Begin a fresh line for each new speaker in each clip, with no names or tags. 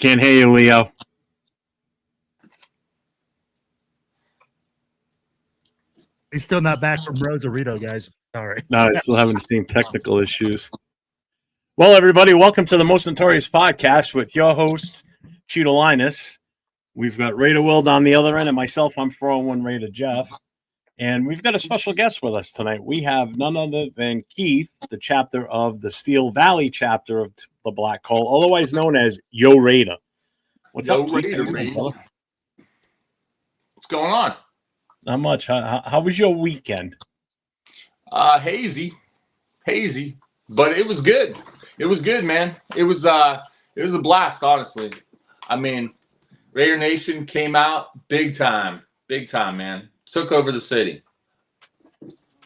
Can't hear you, Leo.
He's still not back from Rosarito, guys. Sorry.
No, I'm still having the same technical issues. Well, everybody, welcome to the Most Notorious Podcast with your hosts, Chidolinus. We've got Raider Will on the other end, and myself, I'm 401 Raider Jeff. And we've got a special guest with us tonight. We have none other than Keith, the chapter of the Steel Valley chapter of the Black Hole, otherwise known as Yo Raider. What's up, Keith?
Raider, What's going on?
Not much. How was your weekend?
Hazy, but it was good. It was good, man. It was a blast, honestly. I mean, Raider Nation came out big time, man. Took over the city.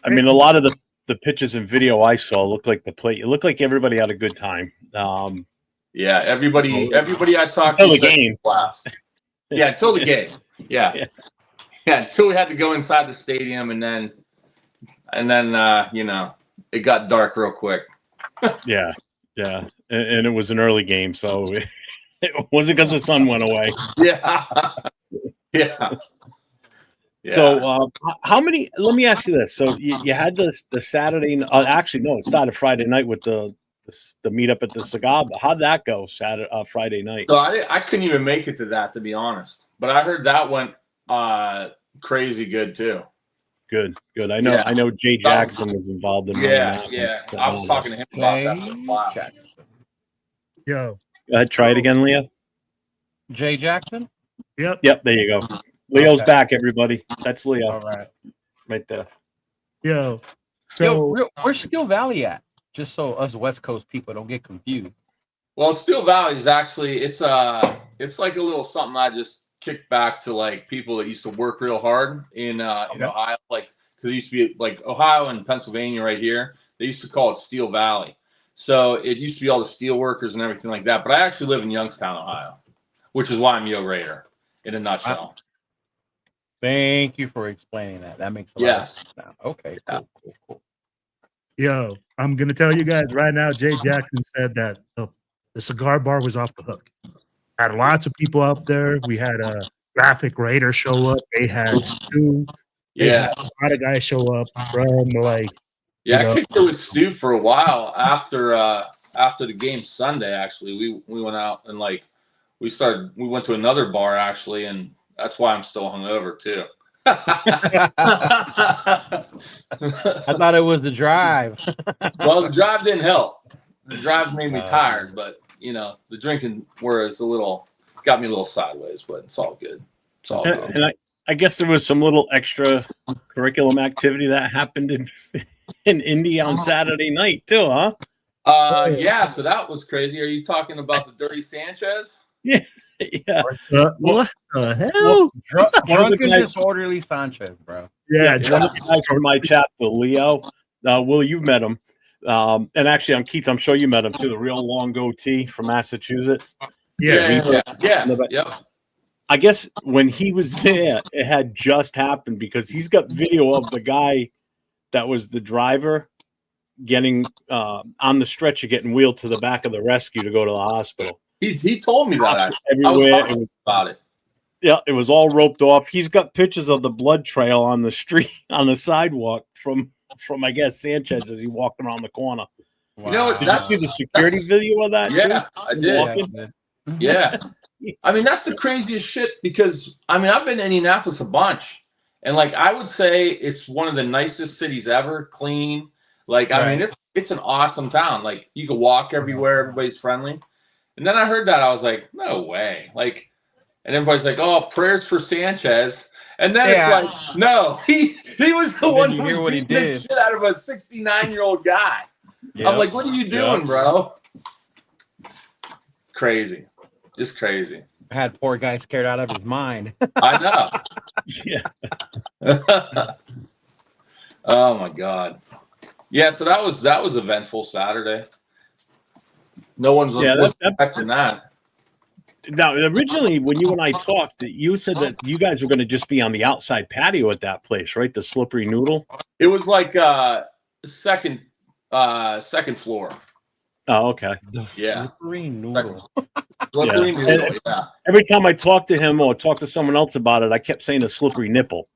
I mean, a lot of the pictures and video I saw looked like the play. It looked like everybody had a good time.
Yeah, everybody I talked
to until the game.
Blast. Yeah, until the game. Yeah, until we had to go inside the stadium, and then it got dark real quick.
Yeah, and it was an early game, so it wasn't because the sun went away.
Yeah.
So, how many? Let me ask you this: so you had the Saturday? Actually, no, it started Friday night with the meetup at the cigar. But how'd that go? Friday night.
So I couldn't even make it to that, to be honest. But I heard that went crazy good too.
Good. I know Jay Jackson was involved in that.
Yeah. I was talking to him about that.
Yo.
Try it again, Leo.
Jay Jackson?
Yep, there you go. Leo's back, everybody. That's Leo.
All
right there.
Yo. So
where's Steel Valley at? Just so us West Coast people don't get confused.
Well, Steel Valley is actually it's like a little something I just kicked back to, like, people that used to work real hard in Ohio, like, because it used to be like Ohio and Pennsylvania right here. They used to call it Steel Valley. So it used to be all the steel workers and everything like that. But I actually live in Youngstown, Ohio, which is why I'm Yo Raider in a nutshell.
Thank you for explaining that. That makes a lot of sense now. Okay, cool.
Yo, I'm going to tell you guys right now, Jay Jackson said that the cigar bar was off the hook. Had lots of people up there. We had a graphic Raider show up. They had Stu.
Yeah.
A lot of guys show up from, like,
I kicked it with Stu for a while after the game Sunday. Actually, we went out and, like, we went to another bar actually, and that's why I'm still hungover too.
I thought it was the drive.
Well, the drive didn't help. The drive made me tired, but the drinking got me a little sideways, but it's all good. It's all good.
And I guess there was some little extra curriculum activity that happened in Indy on Saturday night too, huh?
Yeah. So that was crazy. Are you talking about the Dirty Sanchez?
Yeah.
What the hell?
Drunken disorderly Sanchez, bro.
Yeah, one of the guys from my chapter, Leo. Will, you've met him. And actually, Keith, I'm sure you met him too. The real long goatee from Massachusetts.
Yeah.
I guess when he was there, it had just happened because he's got video of the guy that was the driver getting on the stretcher, getting wheeled to the back of the rescue to go to the hospital.
He told me that.
Everywhere.
I was talking about it.
Yeah, it was all roped off. He's got pictures of the blood trail on the street, on the sidewalk from I guess Sanchez as he walked around the corner.
Wow.
Did you see the security video of that?
Yeah,
too?
I did. Yeah. I mean, that's the craziest shit because I've been to Indianapolis a bunch, and, like, I would say it's one of the nicest cities ever. Clean, like, I mean, it's an awesome town. Like, you can walk everywhere, everybody's friendly. And then I heard that, I was like, no way. Like, and everybody's like, oh, prayers for Sanchez. And then it's like, no, he was the one who was beating the shit out of a 69-year-old guy. Yep. I'm like, what are you doing, bro? Crazy. Just crazy.
I had poor guy scared out of his mind.
I know.
Yeah.
Oh my God. Yeah, so that was eventful Saturday. No one's expecting that.
Now, originally, when you and I talked, you said that you guys were going to just be on the outside patio at that place, right? The Slippery Noodle.
It was like second floor.
Oh, okay.
The Slippery Noodle.
Slippery noodle, yeah.
Every time I talk to him or talk to someone else about it, I kept saying the slippery nipple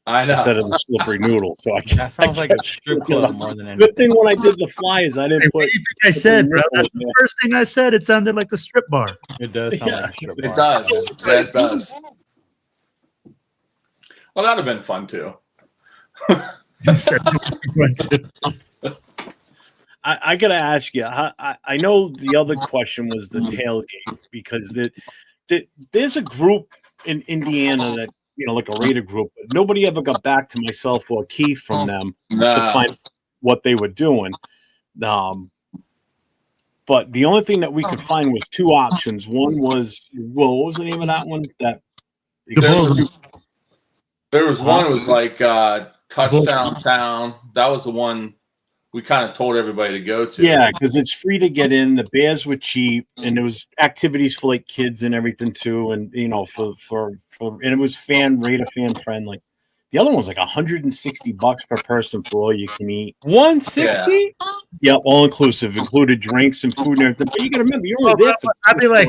I know.
instead of the slippery noodle. So
That sounds like a strip club more than anything.
Good thing when I did the flyers, I didn't
Hey,
put.
what do you think I said, bro?
nipple
That's
in
the
there.
first thing I said. It sounded like a strip bar.
It does sound like a strip bar.
It does. Yeah, it does. Well, that'd have been fun too.
You said you went to-
I gotta ask you. I know the other question was the tailgate because there's a group in Indiana that like a Raider group. But nobody ever got back to myself or Keith from them to find what they were doing. But the only thing that we could find was two options. One was what was the name of that one?
There was one. It was like Touchdown Town. That was the one we kind of told everybody to go to.
Yeah, because it's free to get in. The beers were cheap, and there was activities for like kids and everything too. And for and it was Raider fan friendly. The other one was like $160 per person for all you can eat.
160?
Yeah, all inclusive, included drinks and food and everything. But you got to remember, you're only there for.
I'd be like,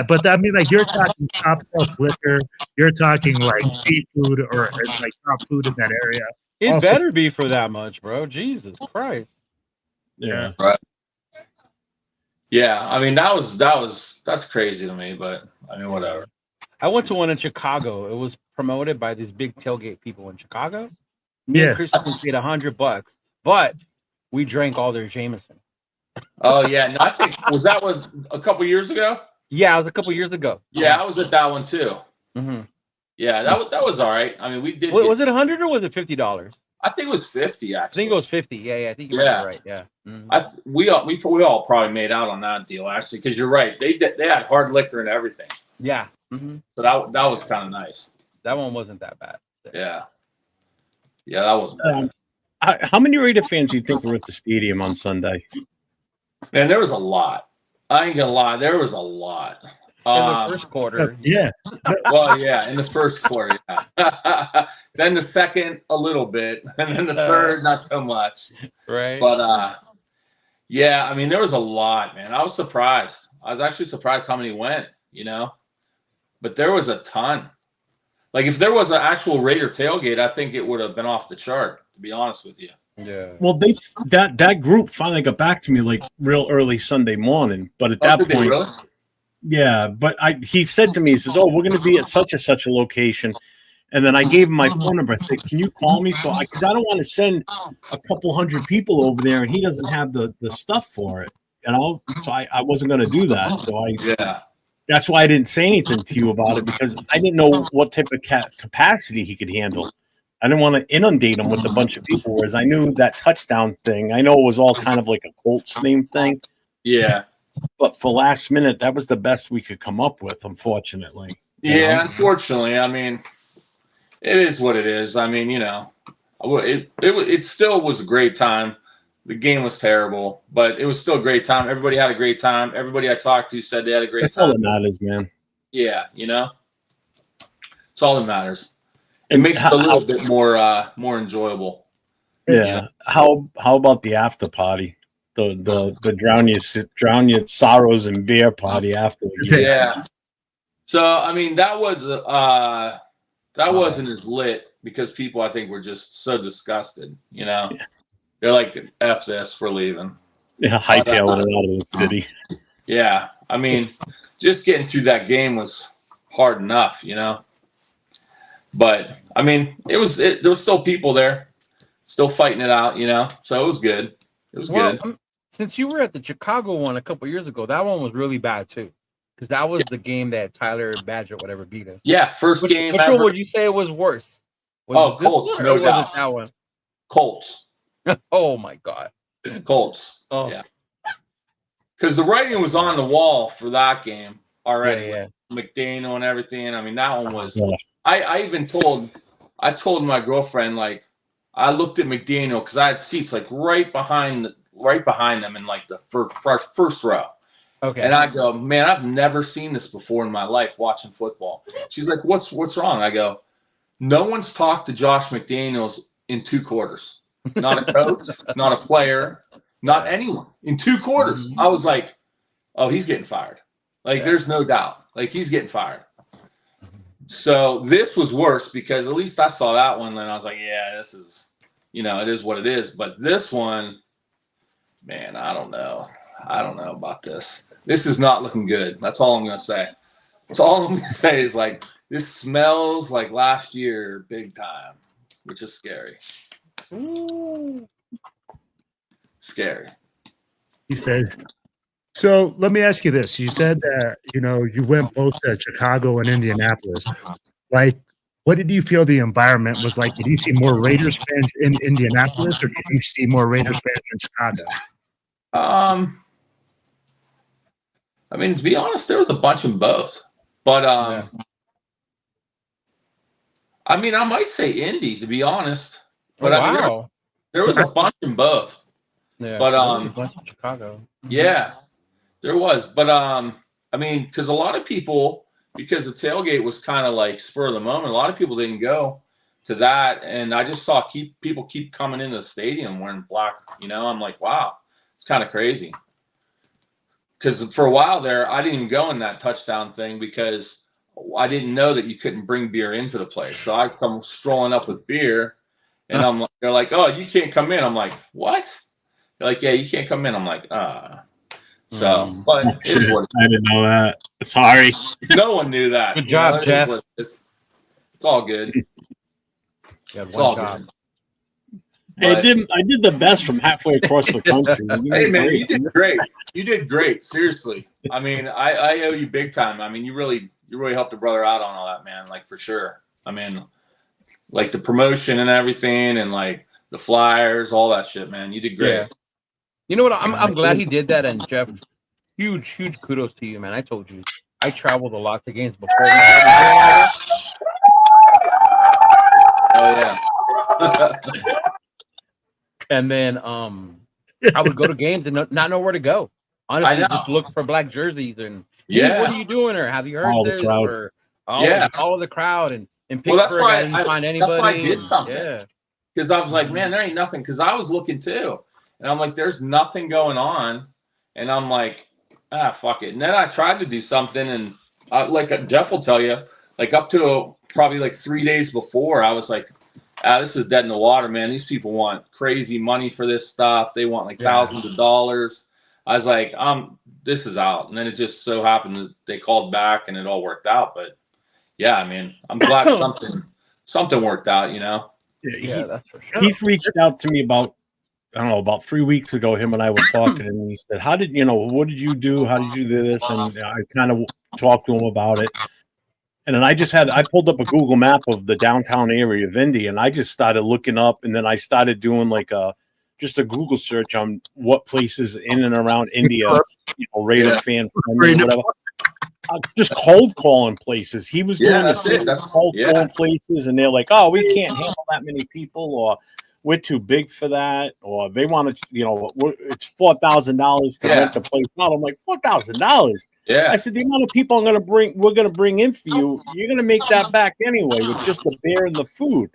but I mean, like you're talking top shelf liquor, you're talking like seafood or like top food in that area.
It
Also-
better be for that much, bro. Jesus Christ.
Yeah.
Yeah, I mean that's crazy to me, but I mean whatever.
I went to one in Chicago. It was promoted by these big tailgate people in Chicago.
Yeah.
Christian paid $100, but we drank all their Jameson.
Oh yeah, no, I think was a couple years ago?
Yeah, it was a couple years ago.
Yeah, I was at that one too.
Mm-hmm.
Yeah, that was all right. I mean, we did.
Was it $100 or was it $50?
I think it was 50
I
actually.
think it was 50. Yeah, I think you're right. Yeah. Mm-hmm.
We all probably made out on that deal actually, because you're right. They had hard liquor and everything.
Yeah. Mm-hmm.
So that was kind of nice.
That one wasn't that bad.
Yeah, that wasn't bad.
How many Raider fans do you think were at the stadium on Sunday?
Man, there was a lot. I ain't gonna lie, there was a lot.
In the first quarter.
Yeah.
Well, yeah, in the first quarter, yeah. Then the second, a little bit, and then the third, not so much.
Right.
But yeah, I mean, there was a lot, man. I was surprised. I was actually surprised how many went. But there was a ton. Like if there was an actual Raider tailgate, I think it would have been off the chart. To be honest with you.
Yeah.
Well, that group finally got back to me like real early Sunday morning. But at that
Did they
point,
really?
yeah. But he said to me, he says, "Oh, we're going to be at such and such a location." And then I gave him my phone number. I said, "Can you call me?" Because I don't want to send a couple hundred people over there, and he doesn't have the stuff for it. So I wasn't going to do that. So that's why I didn't say anything to you about it, because I didn't know what type of capacity he could handle. I didn't want to inundate him with a bunch of people, whereas I knew that touchdown thing. I know it was all kind of like a Colts name thing.
Yeah.
But for last minute, that was the best we could come up with, unfortunately.
Yeah, unfortunately. I mean, it is what it is. I mean, it still was a great time. The game was terrible, but it was still a great time. Everybody had a great time. Everybody I talked to said they had a great
That's
time.
all that matters, man.
Yeah, it's all that matters. It makes it a little bit more enjoyable.
Yeah. How about the after party? The drown your sorrows and beer party after the game.
Yeah. So I mean that wasn't as lit because people I think were just so disgusted.
Yeah.
They're like, F this, we're leaving.
Yeah, hightailing it out of the city.
Yeah. I mean, just getting through that game was hard enough, But I mean, there was still people there, still fighting it out, So it was good. It was good.
Since you were at the Chicago one a couple years ago, that one was really bad too, because that was the game that Tyler Badger whatever beat us.
Yeah, first game.
Which one would you say was worse?
Colts, no doubt.
That one?
Colts.
Oh my God.
Colts.
Oh
yeah. Because the writing was on the wall for that game already.
Yeah.
McDaniel and everything. I mean, that one was. I even told my girlfriend, like, I looked at McDaniel because I had seats like right behind them in like the first row.
Okay.
And I go, man, I've never seen this before in my life watching football. She's like, what's wrong? I go, no one's talked to Josh McDaniels in 2 quarters. Not a coach, not a player, not anyone. In 2 quarters. I was like, oh, he's getting fired. Like, there's no doubt. Like, he's getting fired. So this was worse because at least I saw that one and I was like, yeah, this is, it is what it is. But this one, man, I don't know. I don't know about this. This is not looking good. That's all I'm going to say. That's all I'm going to say is, like, this smells like last year big time, which is scary.
Ooh.
Scary.
He said, so let me ask you this. You said that, you went both to Chicago and Indianapolis. Like, what did you feel the environment was like? Did you see more Raiders fans in Indianapolis, or did you see more Raiders fans in Chicago?
I mean, to be honest, there was a bunch in both. But, I mean, I might say Indy, to be honest. But I mean, there was a bunch in both.
Yeah,
but
a bunch in Chicago.
Yeah, there was. But I mean, because a lot of people, because the tailgate was kind of like spur of the moment, a lot of people didn't go to that, and I just saw people keep coming into the stadium wearing black. I'm like, wow, it's kind of crazy. Because for a while there, I didn't even go in that touchdown thing because I didn't know that you couldn't bring beer into the place. So I come strolling up with beer, and they're like, oh, you can't come in. I'm like, what? They're like, yeah, you can't come in. I'm like, So, but
I didn't know that. Sorry.
No one knew that.
Good job, Jeff.
It's all good.
It's all good.
Hey, I did the best from halfway across the country.
Hey, man, you did great. You did great. Seriously. I mean, I owe you big time. I mean, you really helped a brother out on all that, man. Like, for sure. I mean, like the promotion and everything, and like the flyers, all that shit, man. You did great.
Yeah. You know what? I'm glad he did that. And Jeff, huge kudos to you, man. I told you, I traveled a lot to games before.
Oh yeah.
And then I would go to games and not know where to go. Honestly, just look for black jerseys and what are you doing, or have you heard this, or follow the crowd. And in Pittsburgh, I didn't find anybody. That's why I did something.
Because I was like, man, there ain't nothing. Because I was looking too, and I'm like, there's nothing going on, and I'm like, fuck it. And then I tried to do something, and like Jeff will tell you, like up to probably like 3 days before, I was like, this is dead in the water, man. These people want crazy money for this stuff. They want like thousands of dollars. I was like, this is out. And then it just so happened that they called back and it all worked out. But yeah, I mean, I'm glad something worked out,
Yeah,
that's for sure.
Heath reached out to me about 3 weeks ago. Him and I were talking, and he said, what did you do? How did you do this? And I kind of talked to him about it. And then I pulled up a Google map of the downtown area of Indy, and I just started looking up, and then I started doing like just a Google search on what places in and around India, Raider fan friendly, whatever. Just cold calling places. He was doing the same cold calling places, and they're like, "Oh, we can't handle that many people," or "We're too big for that," or "They want to, it's $4,000 to rent the place out." I'm like, $4,000.
Yeah.
I said, the amount of people we're going to bring in for you, you're going to make that back anyway with just the beer and the food.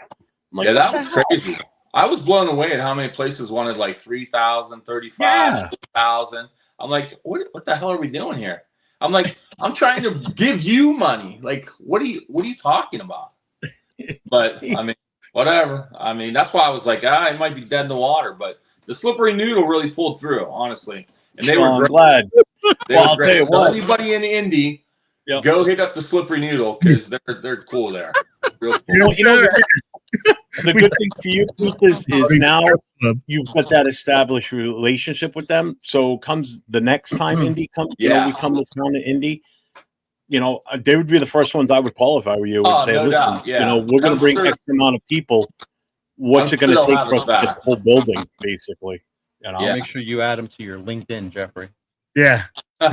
I'm like,
that was crazy. I was blown away at how many places wanted like 3,000, 35,000. 4,000. I'm like, what the hell are we doing here? I'm like, I'm trying to give you money. Like, what are you talking about? But I mean, whatever. I mean, that's why I was like, it might be dead in the water, but the slippery noodle really pulled through, honestly. And they were
glad.
I'll tell you what. Anybody in Indy, go hit up the slippery noodle because they're cool there. Real cool.
The good thing for you, Pete, is now you've got that established relationship with them. So comes the next time Indy comes, we come to town to Indy. They would be the first ones I would call if I were you and say, listen, we're going to bring X amount of people. What's it going to take for us to get the whole building, basically?
Make sure you add them to your LinkedIn, Jeffrey.
Yeah. Hey,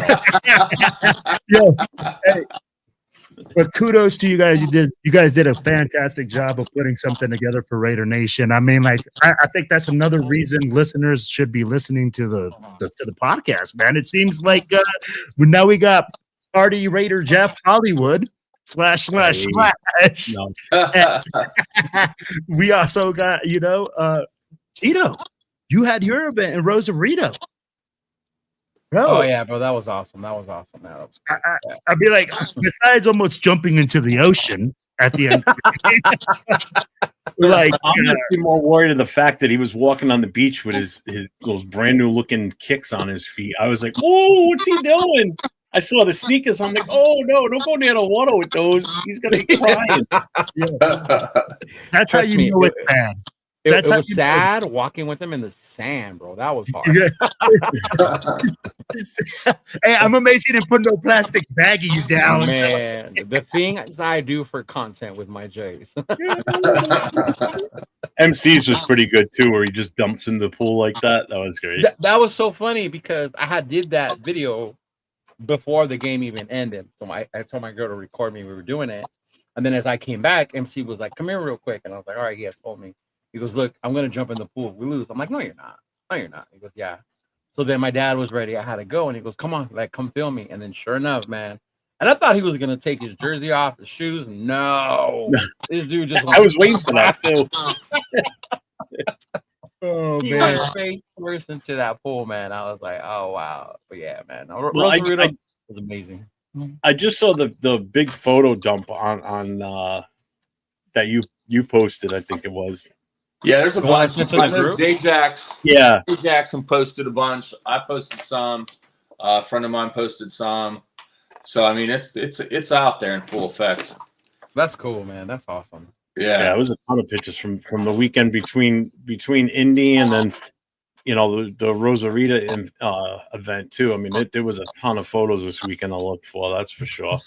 but kudos to you guys. You guys did a fantastic job of putting something together for Raider Nation. I mean, like, I think that's another reason listeners should be listening to the podcast, man. It seems like now we got Party Raider Jeff Hollywood /
No.
We also got, Chido. You had your event in Rosarito. Bro,
Oh yeah, bro, that was awesome. That was awesome. Man. That was
I'd be like, besides almost jumping into the ocean at the end, like
I'm actually more worried of the fact that he was walking on the beach with his those brand new looking kicks on his feet. I was like, "Oh, what's he doing?" I saw the sneakers. I'm like, "Oh no, don't go near the water with those. He's gonna be crying."
that's how you know it's bad.
It was sad walking with him in the sand, bro. That was hard.
Hey, I'm amazed he didn't put no plastic baggies down.
Man, the things I do for content with my Jays.
MC's was pretty good too, where he just dumps in the pool like that. That was great.
That was so funny because I did that video before the game even ended. So I told my girl to record me. We were doing it. And then as I came back, MC was like, "Come here real quick." And I was like, "All right, he has told me." He goes, "Look, I'm going to jump in the pool if we lose." I'm like, "No, you're not. No, you're not." He goes, "Yeah." So then my dad was ready. I had to go. And he goes, "Come on, like, come film me." And then sure enough, man. And I thought he was going to take his jersey off, his shoes. No. This dude just
I was waiting for that too.
Oh
he
man,
went face first into that pool, man. I was like, "Oh wow." But yeah, man.
Well,
Rosarito was amazing.
I just saw the big photo dump on that you posted. I think it was.
Yeah, there's a bunch.
I know
Jay
Yeah,
Jackson posted a bunch. I posted some. A friend of mine posted some. So I mean, it's out there in full effect.
That's cool, man. That's awesome.
yeah. It was a ton of pictures from the weekend between Indy and then the Rosarito event too. I mean, there was a ton of photos this weekend I looked for. That's for sure.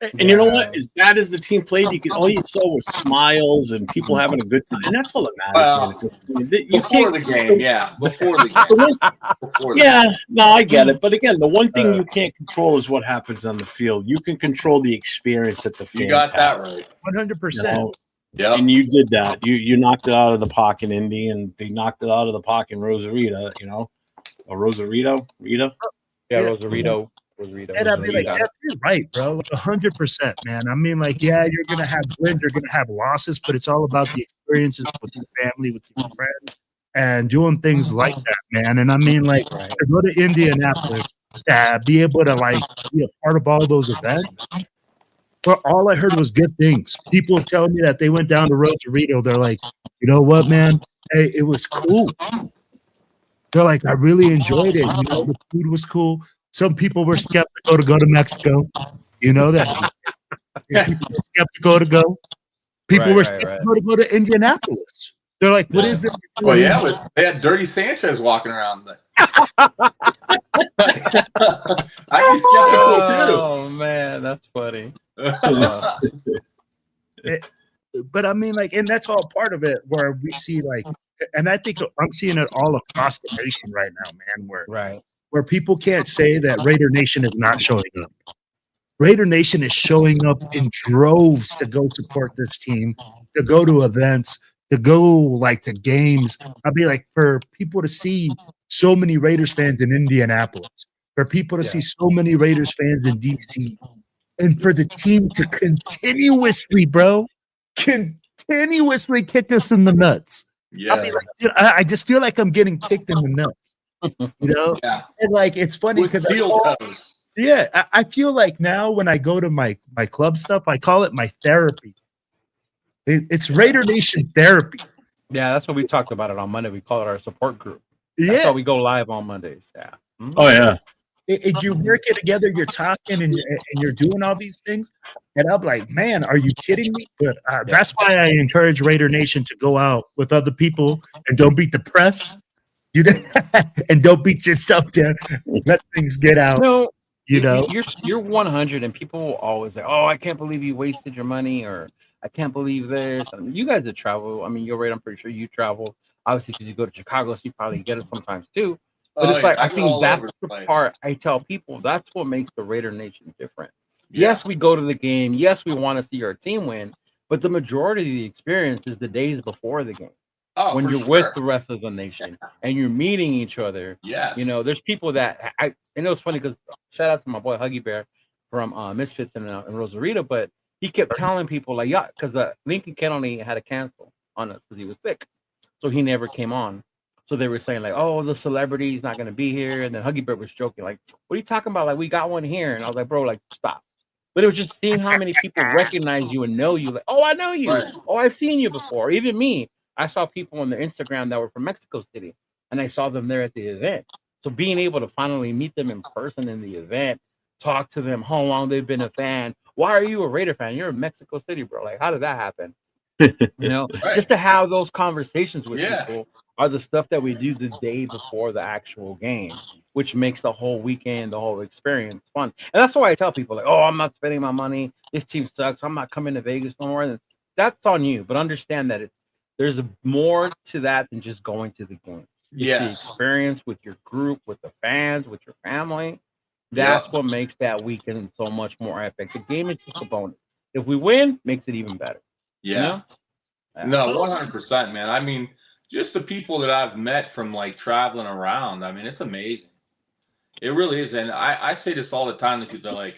And you know what? As bad as the team played, all you saw was smiles and people having a good time, and that's all that matters, man.
Before the game, yeah. Before the game.
No, I get it. But again, the one thing you can't control is what happens on the field. You can control the experience that the fans
You got
have.
that right.
100%.
Yeah.
And you did that. You knocked it out of the park in Indy, and they knocked it out of the park in Rosarito. Or Rosarito, Rita.
Yeah, Rosarito.
And I'd be like, yeah, you're right, bro. 100%, man. I mean, like, yeah, you're gonna have wins, you're gonna have losses, but it's all about the experiences with your family, with your friends, and doing things like that, man. And I mean, like, to go to Indianapolis, be able to like be a part of all those events. But all I heard was good things. People telling me that they went down to Rosarito. They're like, you know what, man? Hey, it was cool. They're like, I really enjoyed it. The food was cool. Some people were skeptical to go to Mexico. You know that. People were skeptical to go. People were skeptical to go to Indianapolis. They're like, what is it?
Well, yeah, but they had Dirty Sanchez walking around. I was skeptical too.
Oh man, that's funny.
But I mean, like, and that's all part of it where we see like, and I think I'm seeing it all across the nation right now, man, where people can't say that Raider Nation is not showing up. Raider Nation is showing up in droves to go support this team, to go to events, to go like to games. I'd be like, for people to see so many Raiders fans in Indianapolis, for people to see so many Raiders fans in DC, and for the team to continuously kick us in the nuts.
Yeah.
I'd be like, dude, I just feel like I'm getting kicked in the nuts.
Yeah.
And like it's funny because I feel like now when I go to my club stuff, I call it my therapy. It's Raider Nation therapy.
Yeah, that's what we talked about it on Monday. We call it our support group.
Yeah,
that's how we go live on Mondays. Yeah.
Mm-hmm. Oh yeah.
You work it together. You're talking and you're doing all these things, and I'm like, man, are you kidding me? But that's why I encourage Raider Nation to go out with other people and don't be depressed. And don't beat yourself down. Let things get out.
No,
you're
100, and people will always say, "Oh, I can't believe you wasted your money," or "I can't believe this." I mean, you guys that travel, I mean, you're right. I'm pretty sure you travel. Obviously, because you go to Chicago, so you probably get it sometimes too. But it's like I think that's the part I tell people. That's what makes the Raider Nation different. Yeah. Yes, we go to the game. Yes, we want to see our team win. But the majority of the experience is the days before the game. When you're with the rest of the nation and you're meeting each other.
Yeah.
There's people that and it was funny because shout out to my boy Huggy Bear from Misfits in Rosarito, but he kept telling people like, yeah, because Lincoln Kennedy had to cancel on us because he was sick. So he never came on. So they were saying like, oh, the celebrity's not gonna be here, and then Huggy Bear was joking like, what are you talking about? Like, we got one here, and I was like, bro, like, stop. But it was just seeing how many people recognize you and know you. Like, oh, I know you. Right. Oh, I've seen you before. Even me, I saw people on their Instagram that were from Mexico City, and I saw them there at the event. So being able to finally meet them in person in the event, talk to them, how long they've been a fan. Why are you a Raider fan? You're in Mexico City, bro. Like, how did that happen? Right. Just to have those conversations with people are the stuff that we do the day before the actual game, which makes the whole weekend, the whole experience fun. And that's why I tell people like, oh, I'm not spending my money. This team sucks. I'm not coming to Vegas no more. And that's on you. But understand that there's more to that than just going to the game. It's the experience with your group, with the fans, with your family. That's what makes that weekend so much more epic. The game is just a bonus. If we win, makes it even better.
Yeah. No, 100%, man. I mean, just the people that I've met from like traveling around, I mean, it's amazing. It really is. And I say this all the time to people, like,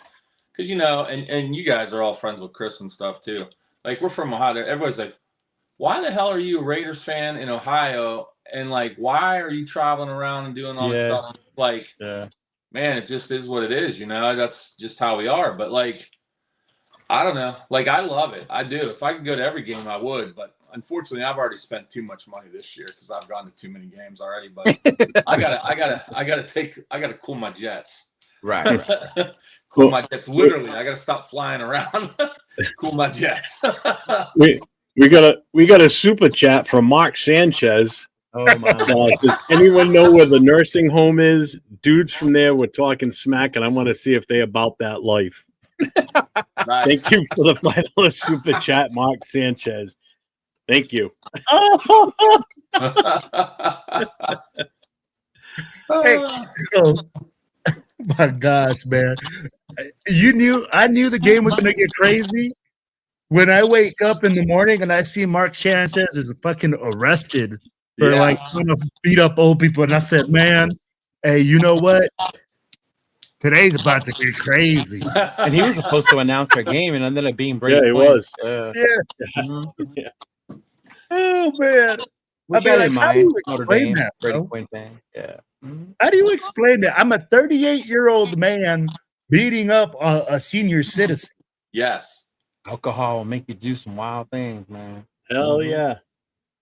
because, you know, and you guys are all friends with Chris and stuff too. Like, we're from Ohio. Everybody's like, why the hell are you a Raiders fan in Ohio? And like, why are you traveling around and doing all this stuff? Like, man, it just is what it is, you know? That's just how we are. But like, I don't know. Like, I love it. I do. If I could go to every game, I would. But unfortunately, I've already spent too much money this year because I've gone to too many games already. But I gotta cool my jets.
Right.
Cool my jets. Literally, I gotta stop flying around. Cool my jets.
we got a super chat from Mark Sanchez.
Oh my!
Says, anyone know where the nursing home is? Dudes from there were talking smack, and I want to see if they about that life.
Nice.
Thank you for the $5 super chat, Mark Sanchez. Thank you.
Hey, so, my gosh, man! I knew the game was gonna get crazy. When I wake up in the morning and I see Mark Sanchez is fucking arrested for like beat up old people, and I said, man, hey, you know what? Today's about to get crazy.
And he was supposed to announce our game and ended up being Brady.
Yeah, he was.
Yeah. Oh man.
Which I mean, like, how do you explain that, bro? Yeah.
How do you explain that? I'm a 38-year-old man beating up a senior citizen.
Yes.
Alcohol will make you do some wild things, man.
Hell yeah.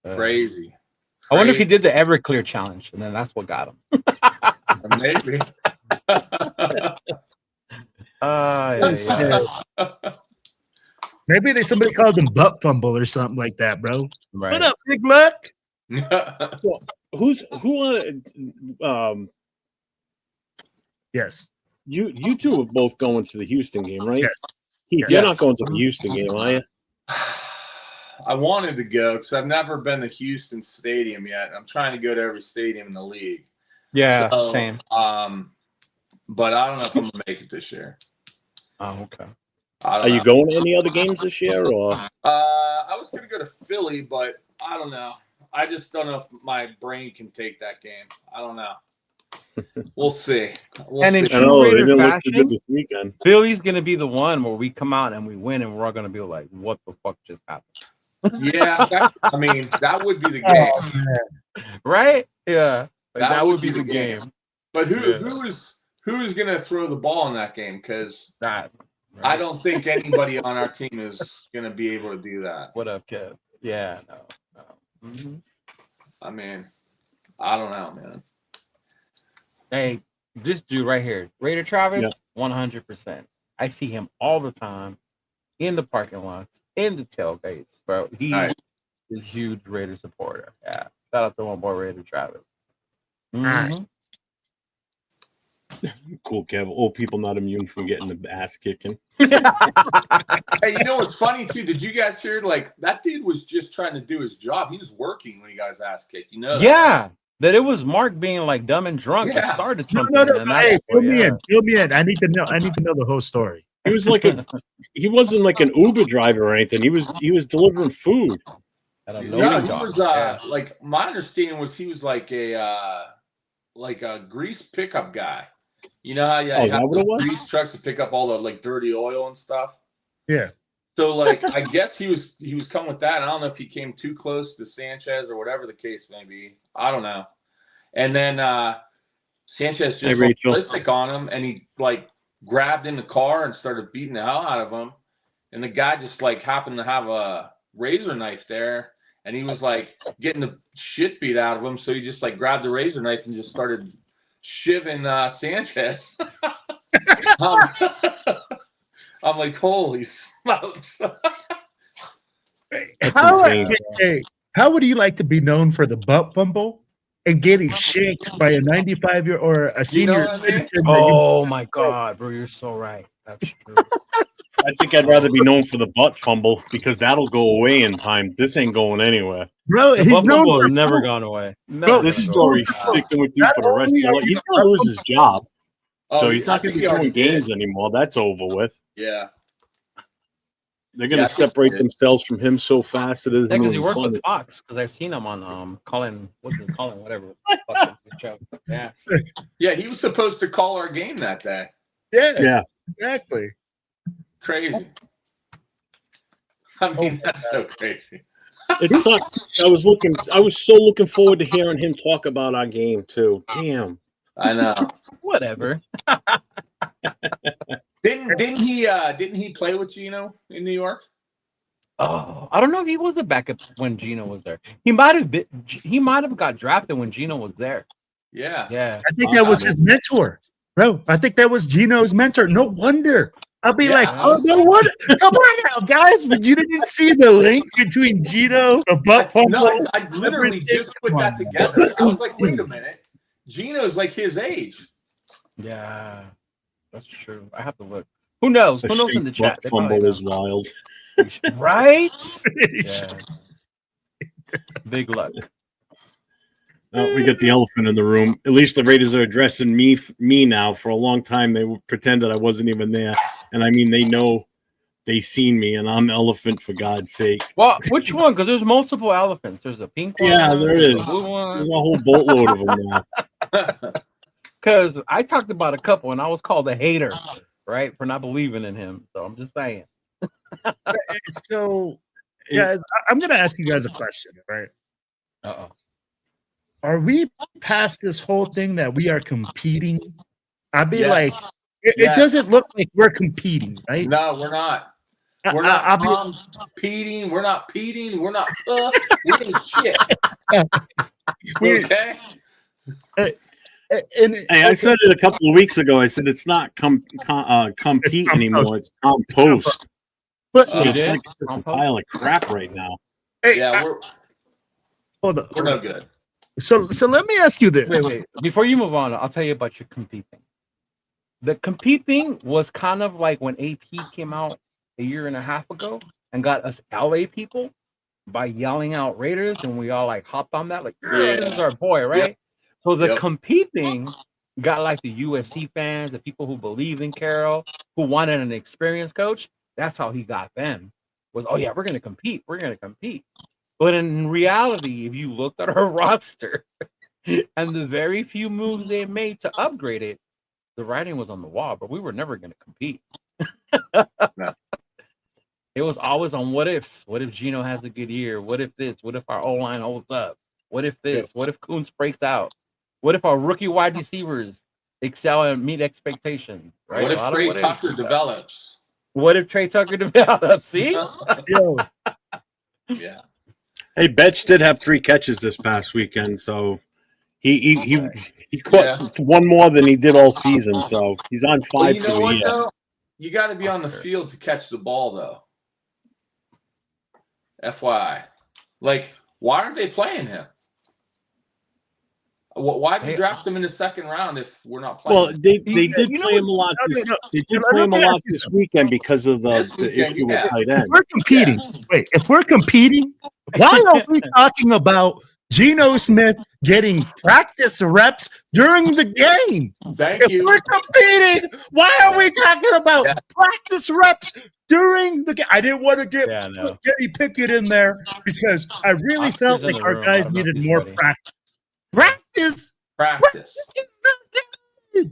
Crazy.
I wonder if he did the Everclear challenge, and then that's what got him.
Maybe.
Maybe somebody called him butt fumble or something like that, bro.
Right.
What up, Big Luck?
Well, who
Yes.
You two are both going to the Houston game, right?
Yes.
Heath, you're not going to the Houston game, are you?
I wanted to go because I've never been to Houston Stadium yet. I'm trying to go to every stadium in the league.
Yeah, same.
But I don't know if I'm gonna make it this year.
Oh, okay.
Are you going to any other games this year, or?
I was gonna go to Philly, but I don't know. I just don't know if my brain can take that game. I don't know. We'll see.
In true Raider fashion, this weekend. Philly's gonna be the one where we come out and we win, and we're all gonna be like, "What the fuck just happened?"
Yeah, that would be the game,
right? Yeah, that would be the game.
But who is gonna throw the ball in that game? Because I don't think anybody on our team is gonna be able to do that.
What up, Kev? Yeah, no. Mm-hmm.
I mean, I don't know, man.
Hey, this dude right here, Raider Travis, 100%. I see him all the time in the parking lots, in the tailgates, bro. He is a huge Raider supporter. Yeah, shout out to my boy Raider Travis. Mm-hmm.
Cool, Kev. Old people not immune from getting the ass kicking.
Hey, you know what's funny too? Did you guys hear? Like, that dude was just trying to do his job. He was working when he got his ass kicked. You know?
Yeah. That it was Mark being like dumb and drunk that started something. No.
Hey, fill me in. I need to know the whole story.
He was like he wasn't like an Uber driver or anything. He was delivering food.
He was like, my understanding was he was like a grease pickup guy. You know how you have grease trucks to pick up all the like dirty oil and stuff.
Yeah.
So like, I guess he was coming with that. I don't know if he came too close to Sanchez or whatever the case may be. I don't know. And then Sanchez just went ballistic on him, and he like grabbed in the car and started beating the hell out of him. And the guy just like happened to have a razor knife there, and he was like getting the shit beat out of him. So he just like grabbed the razor knife and just started shivving Sanchez. I'm like, holy smokes.
How would you like to be known for the butt fumble and getting shanked by a 95-year or a senior citizen?
Oh my God, bro, you're so right. That's true.
I think I'd rather be known for the butt fumble because that'll go away in time. This ain't going anywhere.
Bro,
the
he's known for
never gone away.
Bro, this story's sticking with you for the rest of your life. He's going to lose his job. So he's not going to be doing games anymore. That's over with.
Yeah.
They're going to separate themselves from him so fast it isn't
because
even
he works
funny.
with Fox. Because I've seen him on Colin, whatever. Yeah.
Yeah, he was supposed to call our game that day.
Yeah, exactly.
Crazy. I mean, that's so crazy.
It sucks. I was so looking forward to hearing him talk about our game too. Damn.
I know.
Whatever.
Didn't he play with Gino in New York?
Oh, I don't know if he was a backup when Gino was there. He might have got drafted when Gino was there.
Yeah.
I think that was his mentor, bro. I think that was Gino's mentor. No wonder. I'll be like, oh, no wonder. Come on now, guys. But you didn't see the link between Gino, the butt fumble.
No, I literally just put that together. I was like, wait a minute. Gino's like his age.
Yeah, that's true. I have to look. Who knows? Who knows in the chat?
Butt fumble is wild.
Right? Yeah. Big luck.
We got the elephant in the room. At least the Raiders are addressing me now. For a long time, they pretended I wasn't even there. And I mean, they know they seen me, and I'm elephant for God's sake.
Well, which one? Because there's multiple elephants. There's a pink one.
Yeah, there is.
There's
a whole boatload of them now.
Because I talked about a couple, and I was called a hater, right, for not believing in him. So I'm just saying.
So, yeah, I'm going to ask you guys a question, right?
Uh-oh.
Are we past this whole thing that we are competing? I'd be like, it doesn't look like we're competing, right?
No, we're not. We're not competing. We're not peating. We're not we ain't shit. Okay?
I said it a couple of weeks ago. I said it's not compete anymore. It's compost.
But
it's like just a pile of crap right now.
Hold on.
We're no good.
So let me ask you this.
Wait. Before you move on, I'll tell you about your competing. The competing was kind of like when AP came out a year and a half ago and got us LA people by yelling out Raiders, and we all like hopped on that, like, this is our boy, right? Yep. So the competing got like the USC fans, the people who believe in Carroll, who wanted an experienced coach. That's how he got them. Was, oh yeah, we're gonna compete. But in reality, if you looked at our roster and the very few moves they made to upgrade it, the writing was on the wall, but we were never going to compete.
No.
It was always on what ifs. What if Gino has a good year? What if this? What if our O-line holds up? What if this?
Yeah.
What if Kuntz breaks out? What if our rookie wide receivers excel and meet expectations? Right?
What if Trey Tucker develops?
What if Trey Tucker develops? See?
Yeah.
Hey, Betch did have 3 catches this past weekend, so he caught one more than he did all season. So he's on 5 for the year.
Though? You got to be on the field to catch the ball, though. FYI, like, why aren't they playing him? Why did you draft him in the second round if we're not playing?
Well, they did play him a lot. They did play him a lot this weekend because of the issue with tight end.
If we're competing, if we're competing, why are we talking about Geno Smith getting practice reps during the game?
Thank you.
If we're competing, why are we talking about practice reps during the game? I didn't want to get Kenny Pickett in there because I really felt like our guys needed more practice. Practice. Beat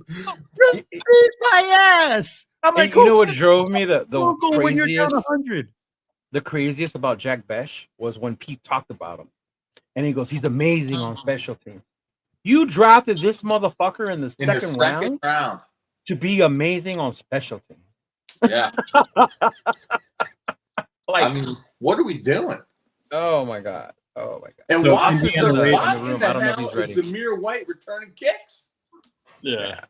my ass. I'm like,
you know what drove me the
craziest? When you're down 100.
The craziest about Jack Besh was when Pete talked about him, and he goes, "He's amazing on special teams. You drafted this motherfucker in the
In her
second
second round
to be amazing on special teams.
Yeah. I mean, what are we doing?
Oh my god. Oh my god.
And
So
why
Indiana
the,
Raiders-
why
in the room.
in the
I don't know if
hell
he's
is
ready.
Zamir White returning kicks?
Yeah.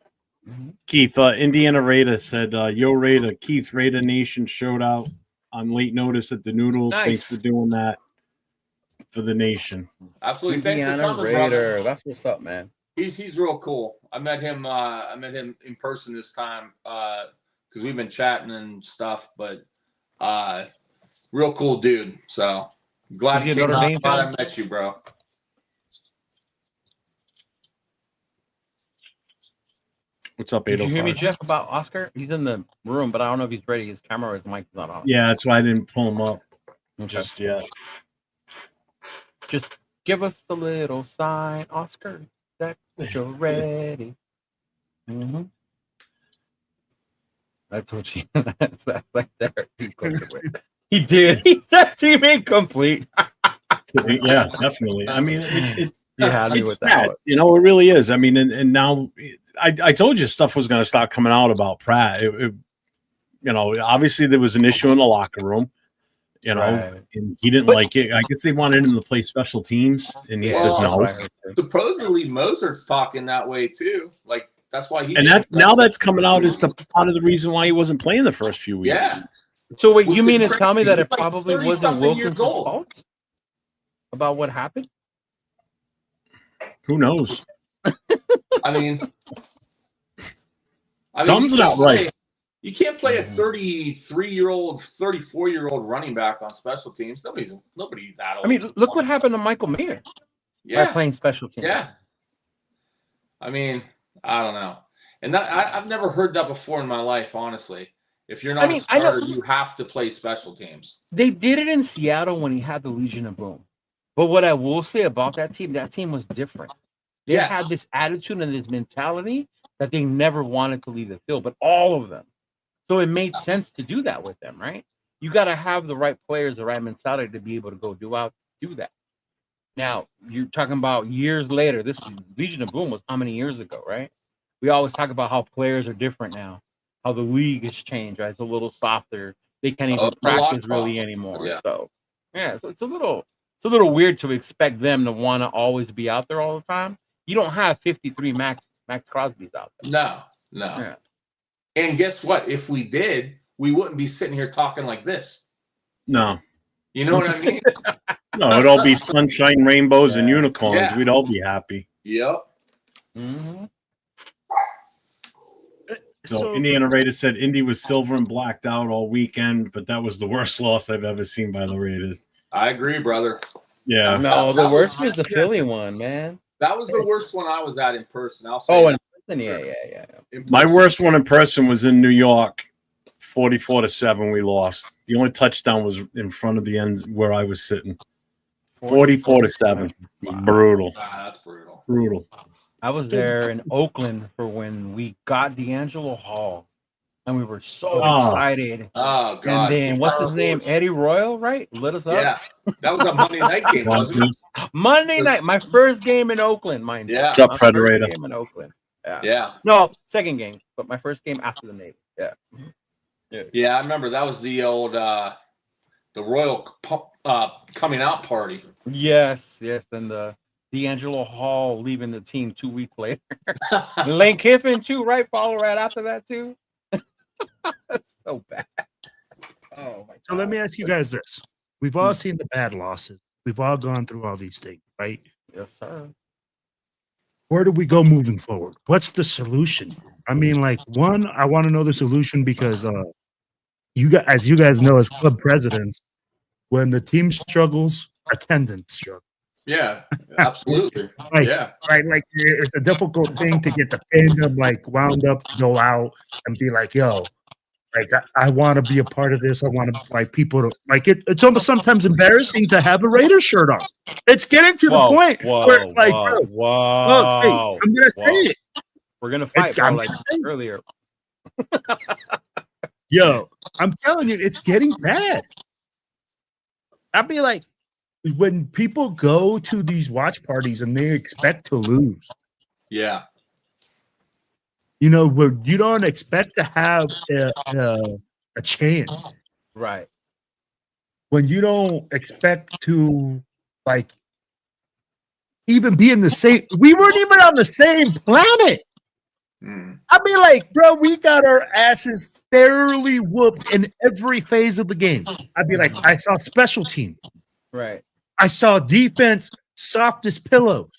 Mm-hmm.
Keith, Indiana Raider said, Yo Raider, Keith, Raider Nation showed out on late notice at the Noodle.
Nice.
Thanks for doing that for the nation.
Absolutely.
Indiana
Thanks for coming,
Raider.
brother.
That's what's up, man.
He's real cool. I met him in person this time because we've been chatting and stuff, but real cool dude. So glad
Is he a
you came
Notre
out.
Dame
Glad
fan?
I met you, bro.
What's up,
Did you hear me,
805?
Jeff, about Oscar? He's in the room, but I don't know if he's ready. His camera or his mic is not on.
Yeah, that's why I didn't pull him up
Okay.
just yet.
Just give us a little sign, Oscar, that you're ready. Mm-hmm. That's what she. That's like there. He did. He said team incomplete.
Yeah, definitely. I mean, it's
You had me
it's
with
sad.
that.
You know, it really is. I mean, and now I told you stuff was going to start coming out about Pratt. You know, obviously there was an issue in the locker room. You know,
Right.
and he didn't like it. I guess they wanted him to play special teams, and he said no.
Supposedly Mozart's talking that way too. Like that's why he.
And that now that's coming out as the part of the reason why he wasn't playing the first few weeks.
Yeah.
So wait,
Which
you
is
mean to
crazy.
tell me that
He's
it
like
probably
30-something
wasn't Wilkins'
years old.
fault about what happened?
Who knows?
I mean,
Something's
you
not
can't
right.
play- You can't play a 33-year-old, 34-year-old running back on special teams. Nobody that old.
I mean, look what happened to Michael Mayer by
Yeah,
playing special teams.
yeah. I mean, I don't know, and that I've never heard that before in my life. Honestly, if you're not
I mean,
a
I know-
starter, you have to play special teams.
They did it in Seattle when he had the Legion of Boom. But what I will say about that team was different. They
Yeah.
had this attitude and this mentality that they never wanted to leave the field, but all of them. So it made sense to do that with them, right? You got to have the right players, the right mentality to be able to go do that. Now, you're talking about years later. This Legion of Boom was how many years ago, right? We always talk about how players are different now, how the league has changed, right? It's a little softer. They can't even
A lot
practice really
softer,
anymore.
yeah.
So, yeah, so it's a little weird to expect them to want to always be out there all the time. You don't have 53 Max Crosby's out there.
No.
Yeah.
And guess what? If we did, we wouldn't be sitting here talking like this.
No,
You know what I mean?
no, it'd all be sunshine, rainbows, and
Yeah.
unicorns.
Yeah.
We'd all be happy.
Yep.
Mm-hmm.
So Indiana Raiders said Indy was silver and blacked out all weekend, but that was the worst loss I've ever seen by the Raiders.
I agree, brother.
Yeah.
No, the worst was the Philly one, man.
That was the worst one I was at in person. I'll say.
Oh,
that.
and yeah.
In
My
person.
worst one in person was in New York, 44-7. We lost. The only touchdown was in front of the end where I was sitting. 44-7.
Wow.
Brutal.
That's brutal.
Brutal.
I was there in Oakland for when we got D'Angelo Hall, and we were so
Oh.
excited.
Oh God.
And then what's his name? Eddie Royal, right? Lit us up.
Yeah, that was a Monday night game, wasn't it?
Monday night, my first game in Oakland, mind you.
Yeah.
What's up,
My first
Frederator?
game in Oakland. Yeah.
Yeah,
No, second game, but my first game after the Navy. Yeah.
yeah. I remember that was the old the Royal coming out party.
Yes, and the D'Angelo Hall leaving the team 2 weeks later. Lane Kiffin too, right? Follow right after that too. That's so bad. Oh my god.
So let me ask you guys this. We've all seen the bad losses. We've all gone through all these things, right?
Yes, sir.
Where do we go moving forward? What's the solution? I mean, like, one, I want to know the solution because you guys, as you guys know, as club presidents, when the team struggles, attendance struggles.
Yeah, absolutely.
Right.
Yeah,
Right? Like, it's a difficult thing to get the fandom like wound up to go out and be like, yo, like, I want to be a part of this. I want to like people to like it. It's almost sometimes embarrassing to have a Raider shirt on. It's getting to the point where, like, bro, look, hey, I'm gonna say it.
We're gonna fight, bro,
I'm
like
saying.
earlier.
Yo, I'm telling you, it's getting bad. I'd be like, when people go to these watch parties and they expect to lose,
Yeah.
You know, where you don't expect to have a chance.
Right.
When you don't expect to, like, even be in the same, we weren't even on the same planet. I mean, like, bro, we got our asses thoroughly whooped in every phase of the game. I'd be like, I saw special teams.
Right.
I saw defense soft as pillows.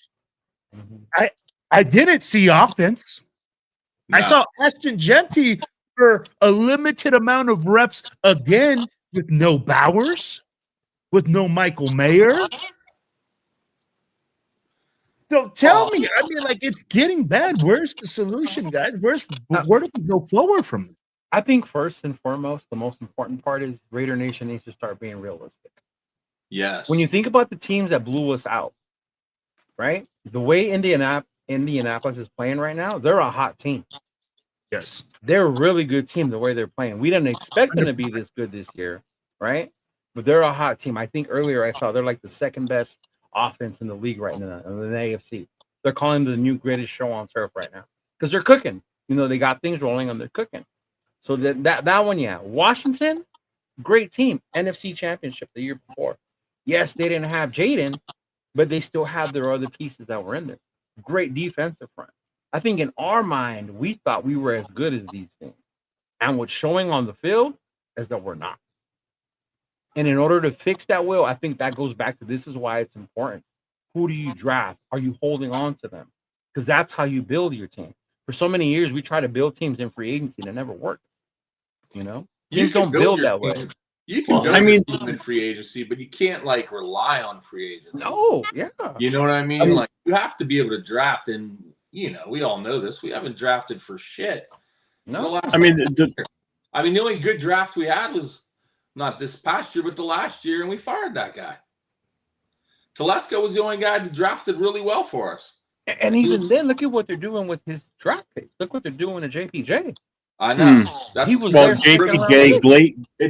I didn't see offense.
No.
I saw Ashton Genty for a limited amount of reps again with no Bowers, with no Michael Mayer. So tell me, I mean, like, it's getting bad. Where's the solution, guys? Where do we go forward from it?
I think first and foremost, the most important part is Raider Nation needs to start being realistic.
Yes.
When you think about the teams that blew us out, right? The way Indianapolis is playing right now, they're a hot team.
Yes.
They're a really good team the way they're playing. We didn't expect them to be this good this year, right? But they're a hot team. I think earlier I saw they're like the second best offense in the league right now in the AFC. They're calling the new greatest show on turf right now because they're cooking. You know, they got things rolling and they're cooking. So that one, yeah. Washington, great team. NFC Championship the year before. Yes, they didn't have Jaden, but they still have their other pieces that were in there. Great defensive front. I think in our mind, we thought we were as good as these things. And what's showing on the field is that we're not. And in order to fix that, Will, I think that goes back to this is why it's important. Who do you draft? Are you holding on to them? Because that's how you build your team. For so many years, we try to build teams in free agency and it never worked. You know? Teams don't build that way.
You can build your team in free agency, but you can't, like, rely on free agency.
No, yeah.
You know what I mean? Like, you have to be able to draft, and, you know, we all know this. We haven't drafted for shit.
No.
I mean, the only good draft we had was not this past year, but the last year, and we fired that guy. Telesco was the only guy that drafted really well for us.
And even then, look at what they're doing with his draft pick. Look what they're doing to JPJ.
I know.
JPJ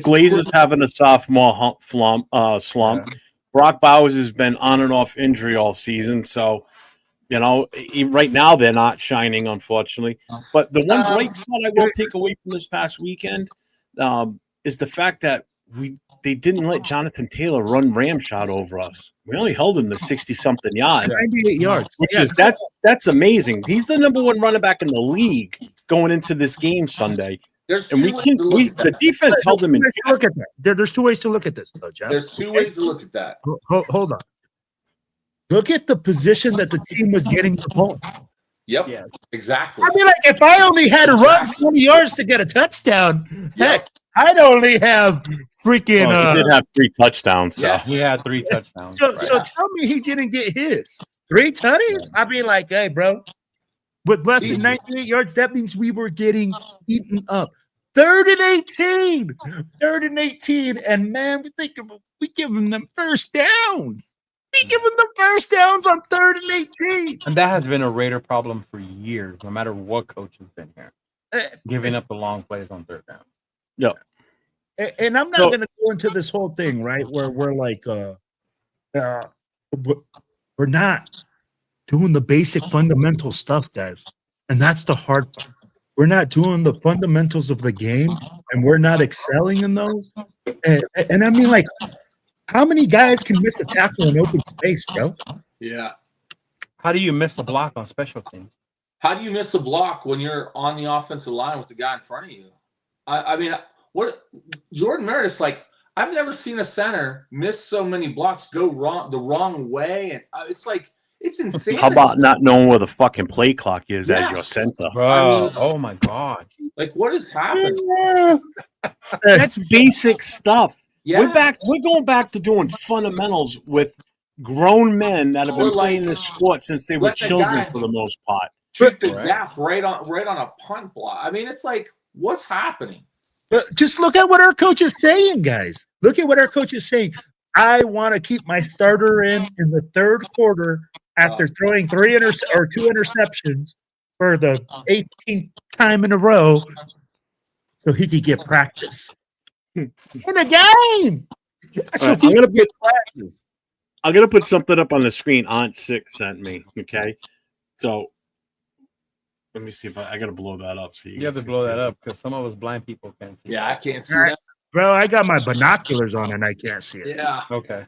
Glaze is having a sophomore slump.
Yeah.
Brock Bowers has been on and off injury all season, so you know right now they're not shining, unfortunately. But the one bright spot I will take away from this past weekend is the fact that they didn't let Jonathan Taylor run ramshot over us. We only held him to 60-something yards.
98 yards.
Which is that's amazing. He's the number one running back in the league going into this game Sunday. The defense held him in.
Look at that. There's two ways to look at this, though, Jeff.
There's two ways to look at that.
Hold on. Look at the position that the team was getting the ball.
Yep. Yeah. Exactly.
I mean, like, if I only had to run 20 yards to get a touchdown, heck, I'd only have freaking.
He did have 3 touchdowns. So.
Yeah, he had 3 touchdowns.
So tell me he didn't get his 3 tutties. I mean, like, hey, bro, with less than 98 yards, that means we were getting eaten up. 3rd and 18, and man, we giving them first downs. We giving them first downs on 3rd and 18.
And that has been a Raider problem for years, no matter what coach has been here. Giving up the long plays on 3rd down.
Yeah.
And I'm not going to go into this whole thing, right, where we're like, we're not doing the basic fundamental stuff, guys. And that's the hard part. We're not doing the fundamentals of the game, and we're not excelling in those. And I mean, like, how many guys can miss a tackle in open space, bro?
Yeah.
How do you miss a block on special teams?
How do you miss a block when you're on the offensive line with the guy in front of you? I mean, what Jordan Meredith's like, I've never seen a center miss so many blocks go the wrong way, and it's like it's insane.
How about not knowing where the fucking play clock is as your center?
Bro, oh my god!
Like, what is happening?
That's basic stuff.
Yeah.
We're going back to doing fundamentals with grown men that have been playing this sport since they were children for the most part.
Shoot the gap right on a punt block. I mean, it's like, what's happening?
Just look at what our coach is saying, guys. Look at what our coach is saying. I want to keep my starter in the 3rd quarter after throwing 2 interceptions for the 18th time in a row, so he could get practice in a game. So
I'm gonna put something up on the screen. Aunt 6 sent me. Okay, so Let me see if I got to blow that up. So
you have to blow that up because some of us blind people can't see.
Yeah, I can't see
Right.
that.
Bro, I got my binoculars on and I can't see it.
Yeah.
Okay.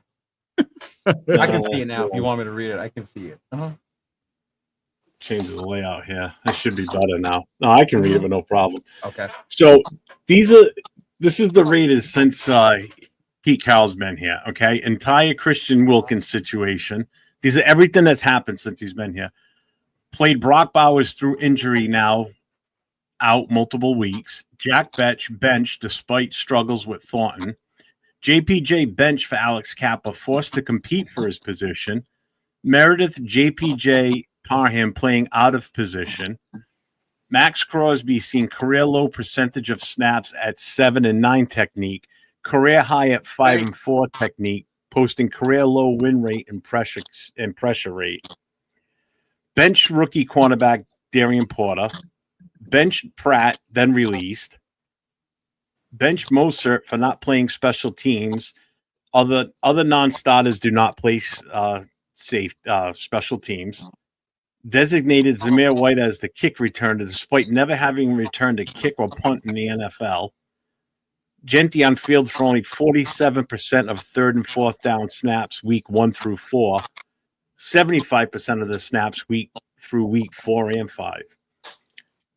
I can see it now. If you want me to read it, I can see it.
Change the layout here. That should be better now. No, I can read it, but no problem.
Okay.
So this is the Raiders since Pete Carroll's been here. Okay, entire Christian Wilkins situation. These are everything that's happened since he's been here. Played Brock Bowers through injury now, out multiple weeks. Jack Betch benched despite struggles with Thornton. JPJ benched for Alex Kappa, forced to compete for his position. Meredith JPJ Parham playing out of position. Max Crosby seen career low percentage of snaps at 7 and 9 technique, career high at 5 and 4 technique, posting career low win rate and pressure rate. Bench rookie cornerback Darian Porter. Bench Pratt, then released. Bench Mosert for not playing special teams. Other non-starters do not play special teams. Designated Zamir White as the kick returner despite never having returned a kick or punt in the NFL. Genty on field for only 47% of third and fourth down snaps week 1 through 4. 75% of the snaps week 4 and 5.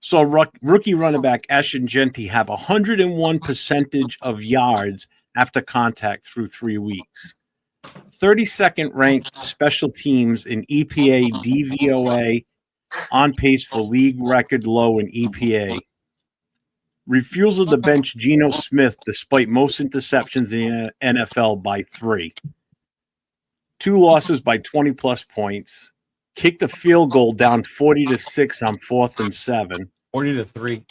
So rookie running back Ashton Genty have 101 percentage of yards after contact through 3 weeks. 32nd ranked special teams in EPA DVOA, on pace for league record low in EPA. Refusal to bench Geno Smith despite most interceptions in the NFL by 3. 2 losses by 20-plus points. Kicked a field goal down 40-6 on 4th and 7.
40-3.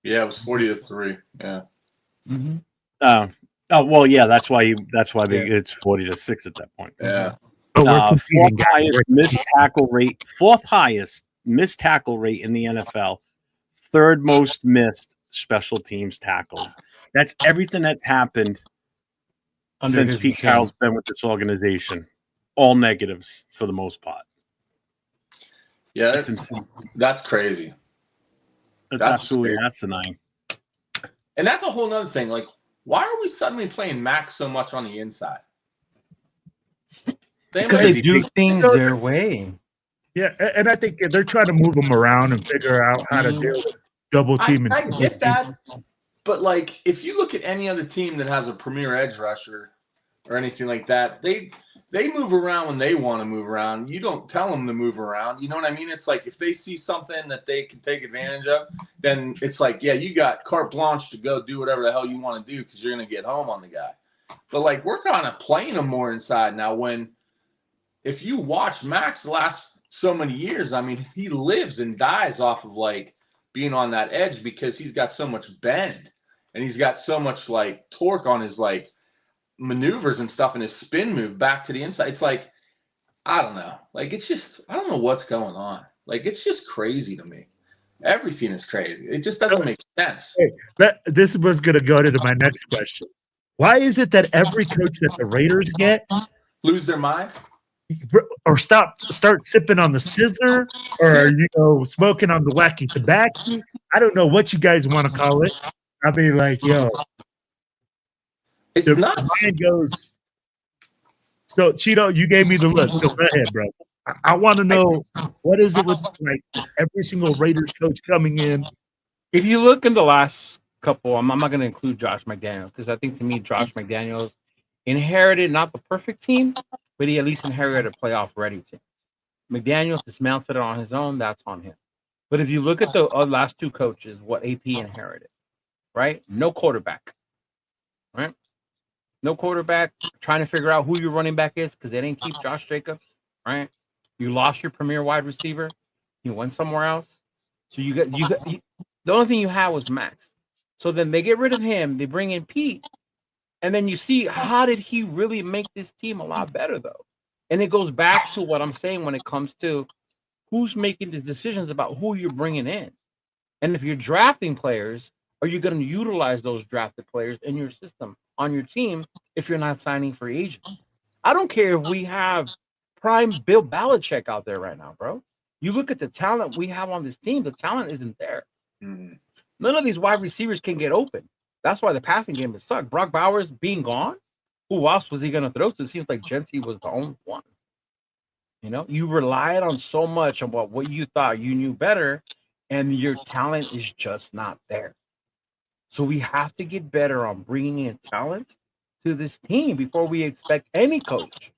Yeah, it was 40-3. Yeah.
Mm-hmm.
Oh well, yeah. That's why it's 40-6 at that point.
Yeah.
Fourth highest missed tackle rate. 4th highest missed tackle rate in the NFL. 3rd most missed special teams tackles. That's everything that's happened since Pete Carroll's been with this organization. All negatives for the most part.
Yeah,
that's insane.
That's crazy.
That's absolutely asinine.
And that's a whole nother thing. Like, why are we suddenly playing Max so much on the inside?
Because they do things their way.
Yeah, and I think they're trying to move them around and figure out how to deal with double team.
I get that, but like, if you look at any other team that has a premier edge rusher or anything like that, they move around when they want to move around. You don't tell them to move around. You know what I mean? It's like if they see something that they can take advantage of, then it's like, yeah, you got carte blanche to go do whatever the hell you want to do because you're going to get home on the guy. But like, we're kind of playing them more inside now. If you watch Max the last so many years, I mean, he lives and dies off of like being on that edge because he's got so much bend and he's got so much like torque on his like maneuvers and stuff and his spin move back to the inside. It's like, I don't know. Like, it's just, I don't know what's going on. Like, it's just crazy to me. Everything is crazy. It just doesn't make sense.
Hey, this was going to go to my next question. Why is it that every coach that the Raiders get
lose their mind?
Or start sipping on the scissor, or smoking on the wacky tobacco. I don't know what you guys want to call it. I mean, like, yo,
it's not.
Mind goes. So, Cheeto, you gave me the look. So go ahead, bro. I want to know, what is it with like every single Raiders coach coming in?
If you look in the last couple, I'm not going to include Josh McDaniels because I think to me, Josh McDaniels inherited not the perfect team, but he at least inherited a playoff-ready team. McDaniels dismounted it on his own. That's on him. But if you look at the last 2 coaches, what AP inherited, right? No quarterback, right? No quarterback. Trying to figure out who your running back is because they didn't keep Josh Jacobs, right? You lost your premier wide receiver. You went somewhere else. So the only thing you had was Max. So then they get rid of him. They bring in Pete. And then you see, how did he really make this team a lot better, though? And it goes back to what I'm saying when it comes to who's making these decisions about who you're bringing in. And if you're drafting players, are you going to utilize those drafted players in your system on your team if you're not signing free agents? I don't care if we have prime Bill Belichick out there right now, bro. You look at the talent we have on this team, the talent isn't there.
Mhm.
None of these wide receivers can get open. That's why the passing game has sucked. Brock Bowers being gone, who else was he going to throw to? It seems like Genty was the only one. You know, you relied on so much on what you thought you knew better, and your talent is just not there. So we have to get better on bringing in talent to this team before we expect any coach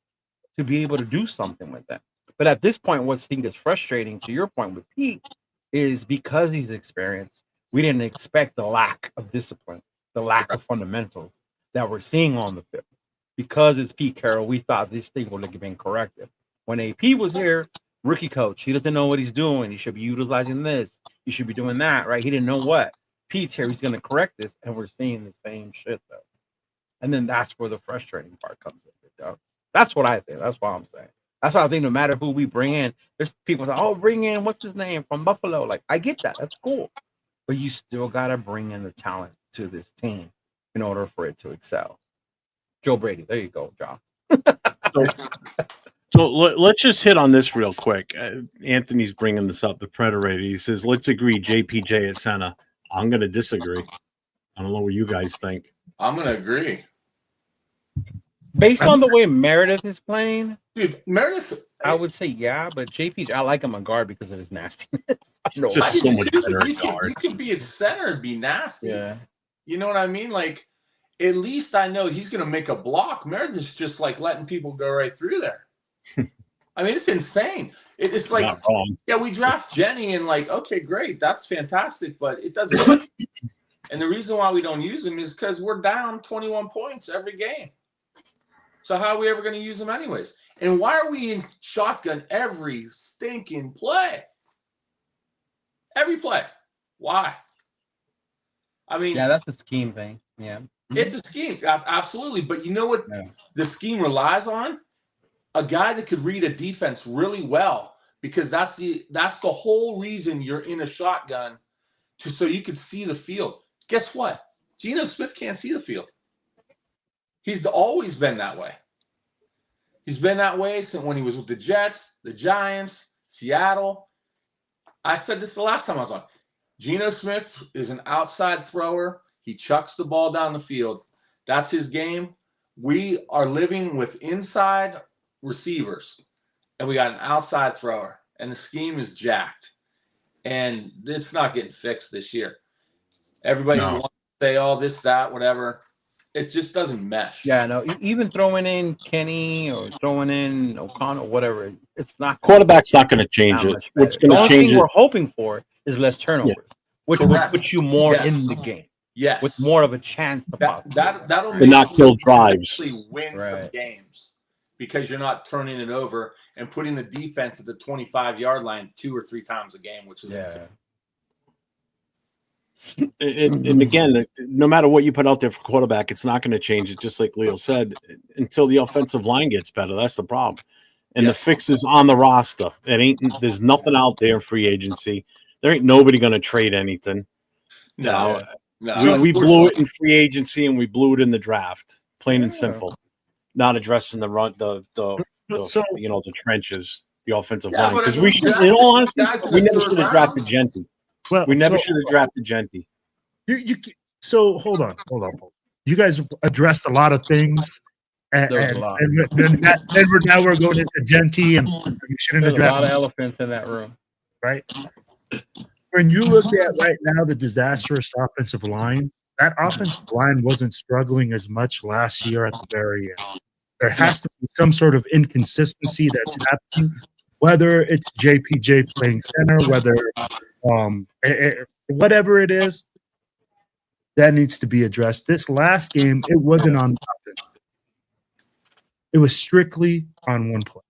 to be able to do something with that. But at this point, what I think is frustrating, to your point with Pete, is because he's experienced, we didn't expect the lack of discipline, the lack of fundamentals that we're seeing on the field. Because it's Pete Carroll, we thought this thing would have been corrected. When AP was here, rookie coach, he doesn't know what he's doing. He should be utilizing this. He should be doing that, right? He didn't know what. Pete's here, he's going to correct this, and we're seeing the same shit, though. And then that's where the frustrating part comes in. Though. That's what I think. That's what I'm saying. That's why I think no matter who we bring in, there's people that, bring in, what's his name, from Buffalo. Like, I get that. That's cool. But you still got to bring in the talent to this team in order for it to excel. Joe Brady. There you go, John.
So let's just hit on this real quick. Anthony's bringing this up, the Predator. He says, let's agree JPJ at center. I'm going to disagree. I don't know what you guys think.
I'm going to agree.
Based on the way Meredith is playing,
dude, Meredith,
I would say yeah, but JP, I like him on guard because of his nastiness.
It's just so much better at guard.
He could be at center and be nasty.
Yeah.
You know what I mean? Like, at least I know he's going to make a block. Meredith's just like letting people go right through there. I mean, it's insane. It's like, yeah, we draft Jenny and like, okay, great, that's fantastic, but it doesn't. And the reason why we don't use him is because we're down 21 points every game. So how are we ever going to use him anyways? And why are we in shotgun every stinking play? Every play. Why? I mean,
yeah, that's a scheme thing. Yeah.
It's a scheme. Absolutely. But you know what the scheme relies on? A guy that could read a defense really well, because that's the whole reason you're in a shotgun, so you can see the field. Guess what? Geno Smith can't see the field. He's always been that way. He's been that way since when he was with the Jets, the Giants, Seattle. I said this the last time I was on. Geno Smith is an outside thrower. He chucks the ball down the field. That's his game. We are living with inside receivers, and we got an outside thrower, and the scheme is jacked. And it's not getting fixed this year. Everybody wants to say, this, that, whatever. It just doesn't mesh.
Yeah, no, even throwing in Kenny or throwing in O'Connell, whatever, it's not.
Quarterback's not going to change it. What's going to change it?
The only thing we're hoping for is less turnovers, which will put you more in the game.
Yes.
With more of a chance to
that'll
not kill drives.
Win some games because you're not turning it over and putting the defense at the 25-yard line 2 or 3 times a game, which is insane.
And again, no matter what you put out there for quarterback, it's not going to change it. Just like Leo said, until the offensive line gets better. That's the problem. And the fix is on the roster. There's nothing out there in free agency. There ain't nobody going to trade anything. No. We blew it in free agency and we blew it in the draft. Plain and simple. Not addressing the run, the trenches, the offensive line. Because we should, in all honesty, we never should have drafted Genty.
Well,
we never should have drafted Genty.
So hold on. You guys addressed a lot of things, and now we're going into Genty, and you shouldn't have drafted.
A lot of elephants in that room,
right? When you look at right now the disastrous offensive line, that offensive line wasn't struggling as much last year at the very end. There has to be some sort of inconsistency that's happening, whether it's JPJ playing center, whether whatever it is, that needs to be addressed. This last game, it wasn't on nothing. It was strictly on one play.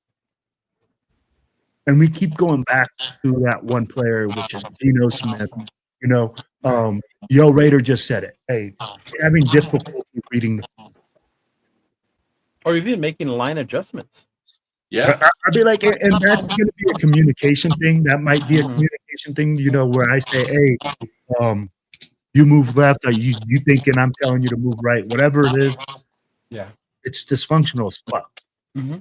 And we keep going back to that one player, which is Geno Smith. Yo Raider just said it. Hey, having difficulty reading the field.
Or even making line adjustments.
Yeah.
I'd be like, and that's going to be a communication thing. That might be a communication thing, where I say, hey, you move left, or you thinking I'm telling you to move right, whatever it is.
Yeah.
It's dysfunctional as fuck.
Mm-hmm.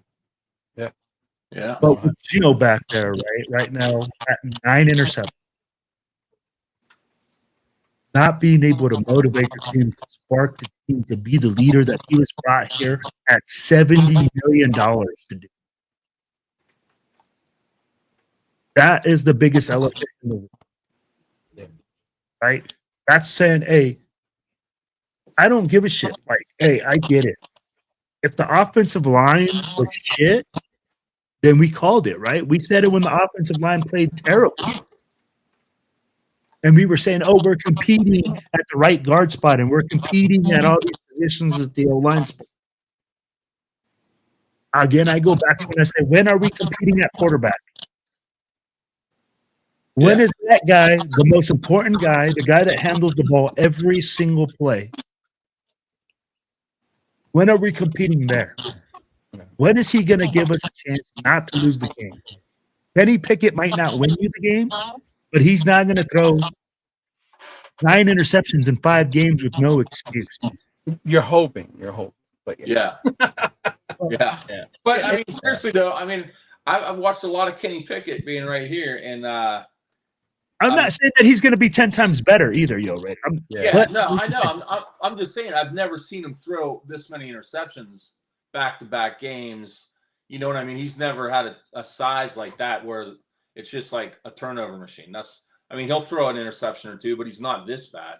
Yeah.
But with Gino back there, right now, at 9 interceptions, not being able to motivate the team, to spark the team, to be the leader that he was brought here at $70 million to do. That is the biggest elephant in the room.
Yeah.
Right? That's saying, hey, I don't give a shit. Like, hey, I get it. If the offensive line was shit, then we called it, right? We said it when the offensive line played terrible. And we were saying, oh, we're competing at the right guard spot, and we're competing at all these positions at the O-line spot. Again, I go back and I say, when are we competing at quarterback? When is that guy, the most important guy, the guy that handles the ball every single play? When are we competing there? When is he going to give us a chance not to lose the game? Kenny Pickett might not win you the game, but he's not going to throw 9 interceptions in 5 games with no excuse.
You're hoping, but
yeah. But I mean, seriously though, I mean, I've watched a lot of Kenny Pickett being right here, and
I'm not saying that he's going to be 10 times better either, right?
I know. I'm just saying I've never seen him throw this many interceptions back-to-back games. You know what I mean? He's never had a size like that where it's just like a turnover machine. I mean, he'll throw an interception or two, but he's not this bad.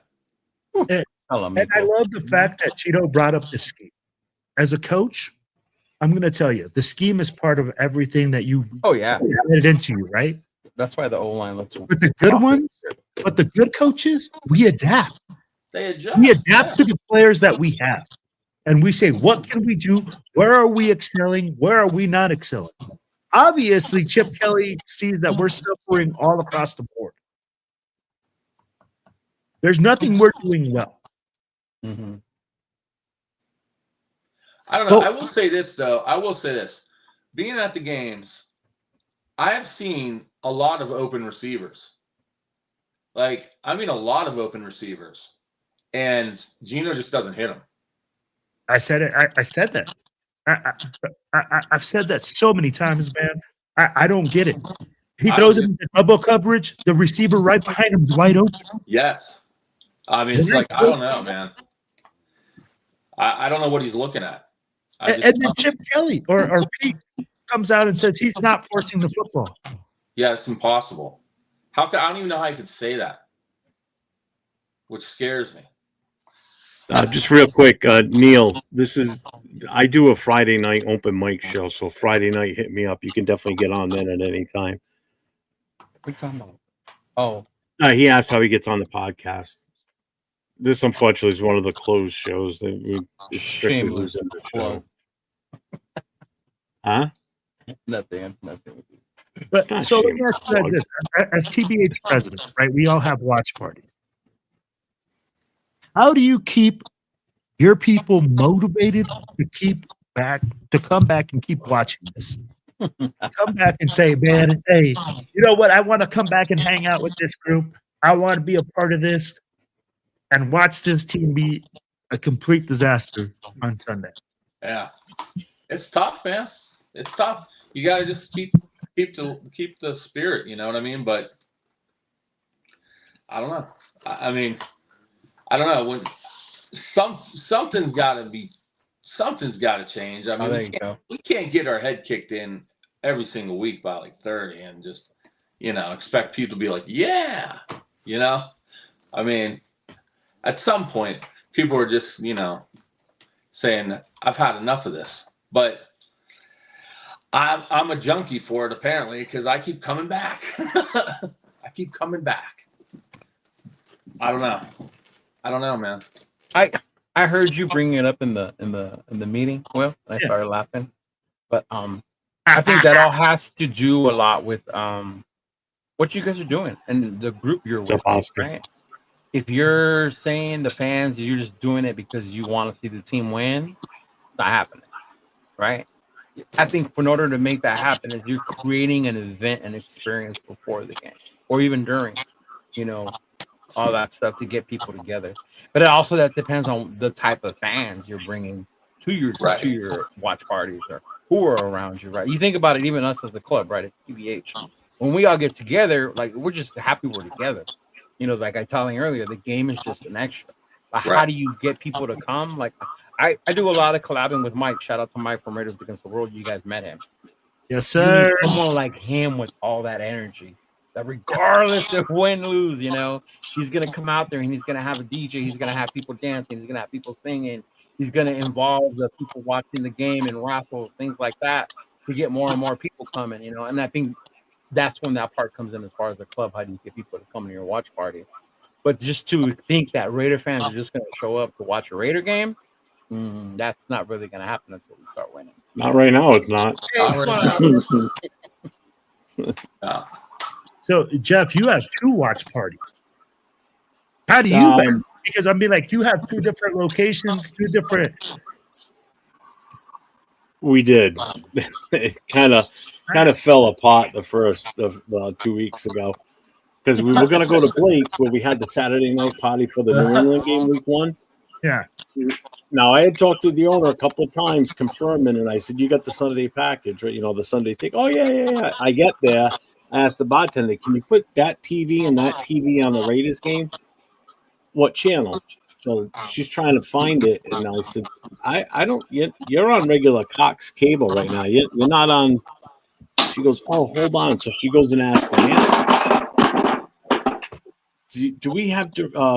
And I love the fact that Chido brought up the scheme. As a coach, I'm going to tell you, the scheme is part of everything that you added into you, right?
That's why the O-line looks.
But the good ones, but the good coaches, we adapt.
They adjust.
We adapt to the players that we have. And we say, what can we do? Where are we excelling? Where are we not excelling? Obviously, Chip Kelly sees that we're suffering all across the board. There's nothing we're doing well.
Mm-hmm.
I don't know. I will say this, though. Being at the games, I have seen a lot of open receivers. Like, I mean, a lot of open receivers. And Gino just doesn't hit them.
I said it. I said that. I've said that so many times, man. I don't get it. He throws it into double coverage. The receiver right behind him is wide open.
Yes. I mean, it's like, I don't know, man. I don't know what he's looking at.
And then Chip Kelly or Pete comes out and says he's not forcing the football.
Yeah, it's impossible. I don't even know how you could say that, which scares me.
Just real quick, Neil, I do a Friday night open mic show, so Friday night, hit me up. You can definitely get on then at any time.
What are you talking about? Oh.
He asked how he gets on the podcast. This, unfortunately, is one of the closed shows. It's strictly losing the show. Huh?
Nothing.
But so let me ask you this. As TBH presidents, right, we all have watch parties. How do you keep your people motivated to come back and keep watching this? Come back and say, man, hey, you know what? I want to come back and hang out with this group. I want to be a part of this and watch this team be a complete disaster on Sunday.
Yeah. It's tough, man. It's tough. You got to just keep the spirit, you know what I mean? But I don't know. I mean, I don't know. When something's got to change. I mean, we can't get our head kicked in every single week by like 30 and just, expect people to be like, yeah, I mean, at some point, people are just, saying, I've had enough of this. But I'm a junkie for it, apparently, because I keep coming back. I keep coming back. I don't know, man.
I heard you bring it up in the meeting. Well, I started laughing, but I think that all has to do a lot with what you guys are doing and the group you're with. Right? If you're saying the fans, you're just doing it because you want to see the team win, it's not happening, right? I think in order to make that happen, is you're creating an event and experience before the game or even during, all that stuff to get people together. But it also that depends on the type of fans you're bringing to your watch parties or who are around you, right? You think about it, even us as a club, right? It's TBH. When we all get together, like we're just happy we're together. You know, like I telling earlier, the game is just an extra. But how do you get people to come? Like I do a lot of collabing with Mike. Shout out to Mike from Raiders Against the World. You guys met him.
Yes,
You
sir.
need someone like him with all that energy. That regardless of win, lose, you know, he's gonna come out there and he's gonna have a DJ. He's gonna have people dancing. He's gonna have people singing. He's gonna involve the people watching the game and raffles, things like that, to get more and more people coming. You know, and I think that's when that part comes in as far as the club. How do you get people to come to your watch party? But just to think that Raider fans are just going to show up to watch a Raider game, that's not really going to happen until we start winning.
Not right now. It's not.
So, Jeff, you have 2 watch parties. How do you? Because I mean, like, you have 2 different locations, 2 different.
We did. It kind of fell apart the 2 weeks ago. Because we were going to go to Blake's where we had the Saturday night party for the New England game week 1.
Yeah.
Now, I had talked to the owner a couple of times confirming, and I said, you got the Sunday package, right? You know, the Sunday ticket. Oh, yeah. I get there. I asked the bartender, can you put that TV and that TV on the Raiders game? What channel? So she's trying to find it. And I said, I don't, you're on regular Cox cable right now. You're not on. She goes, oh, hold on. So she goes and asks the manager, do we have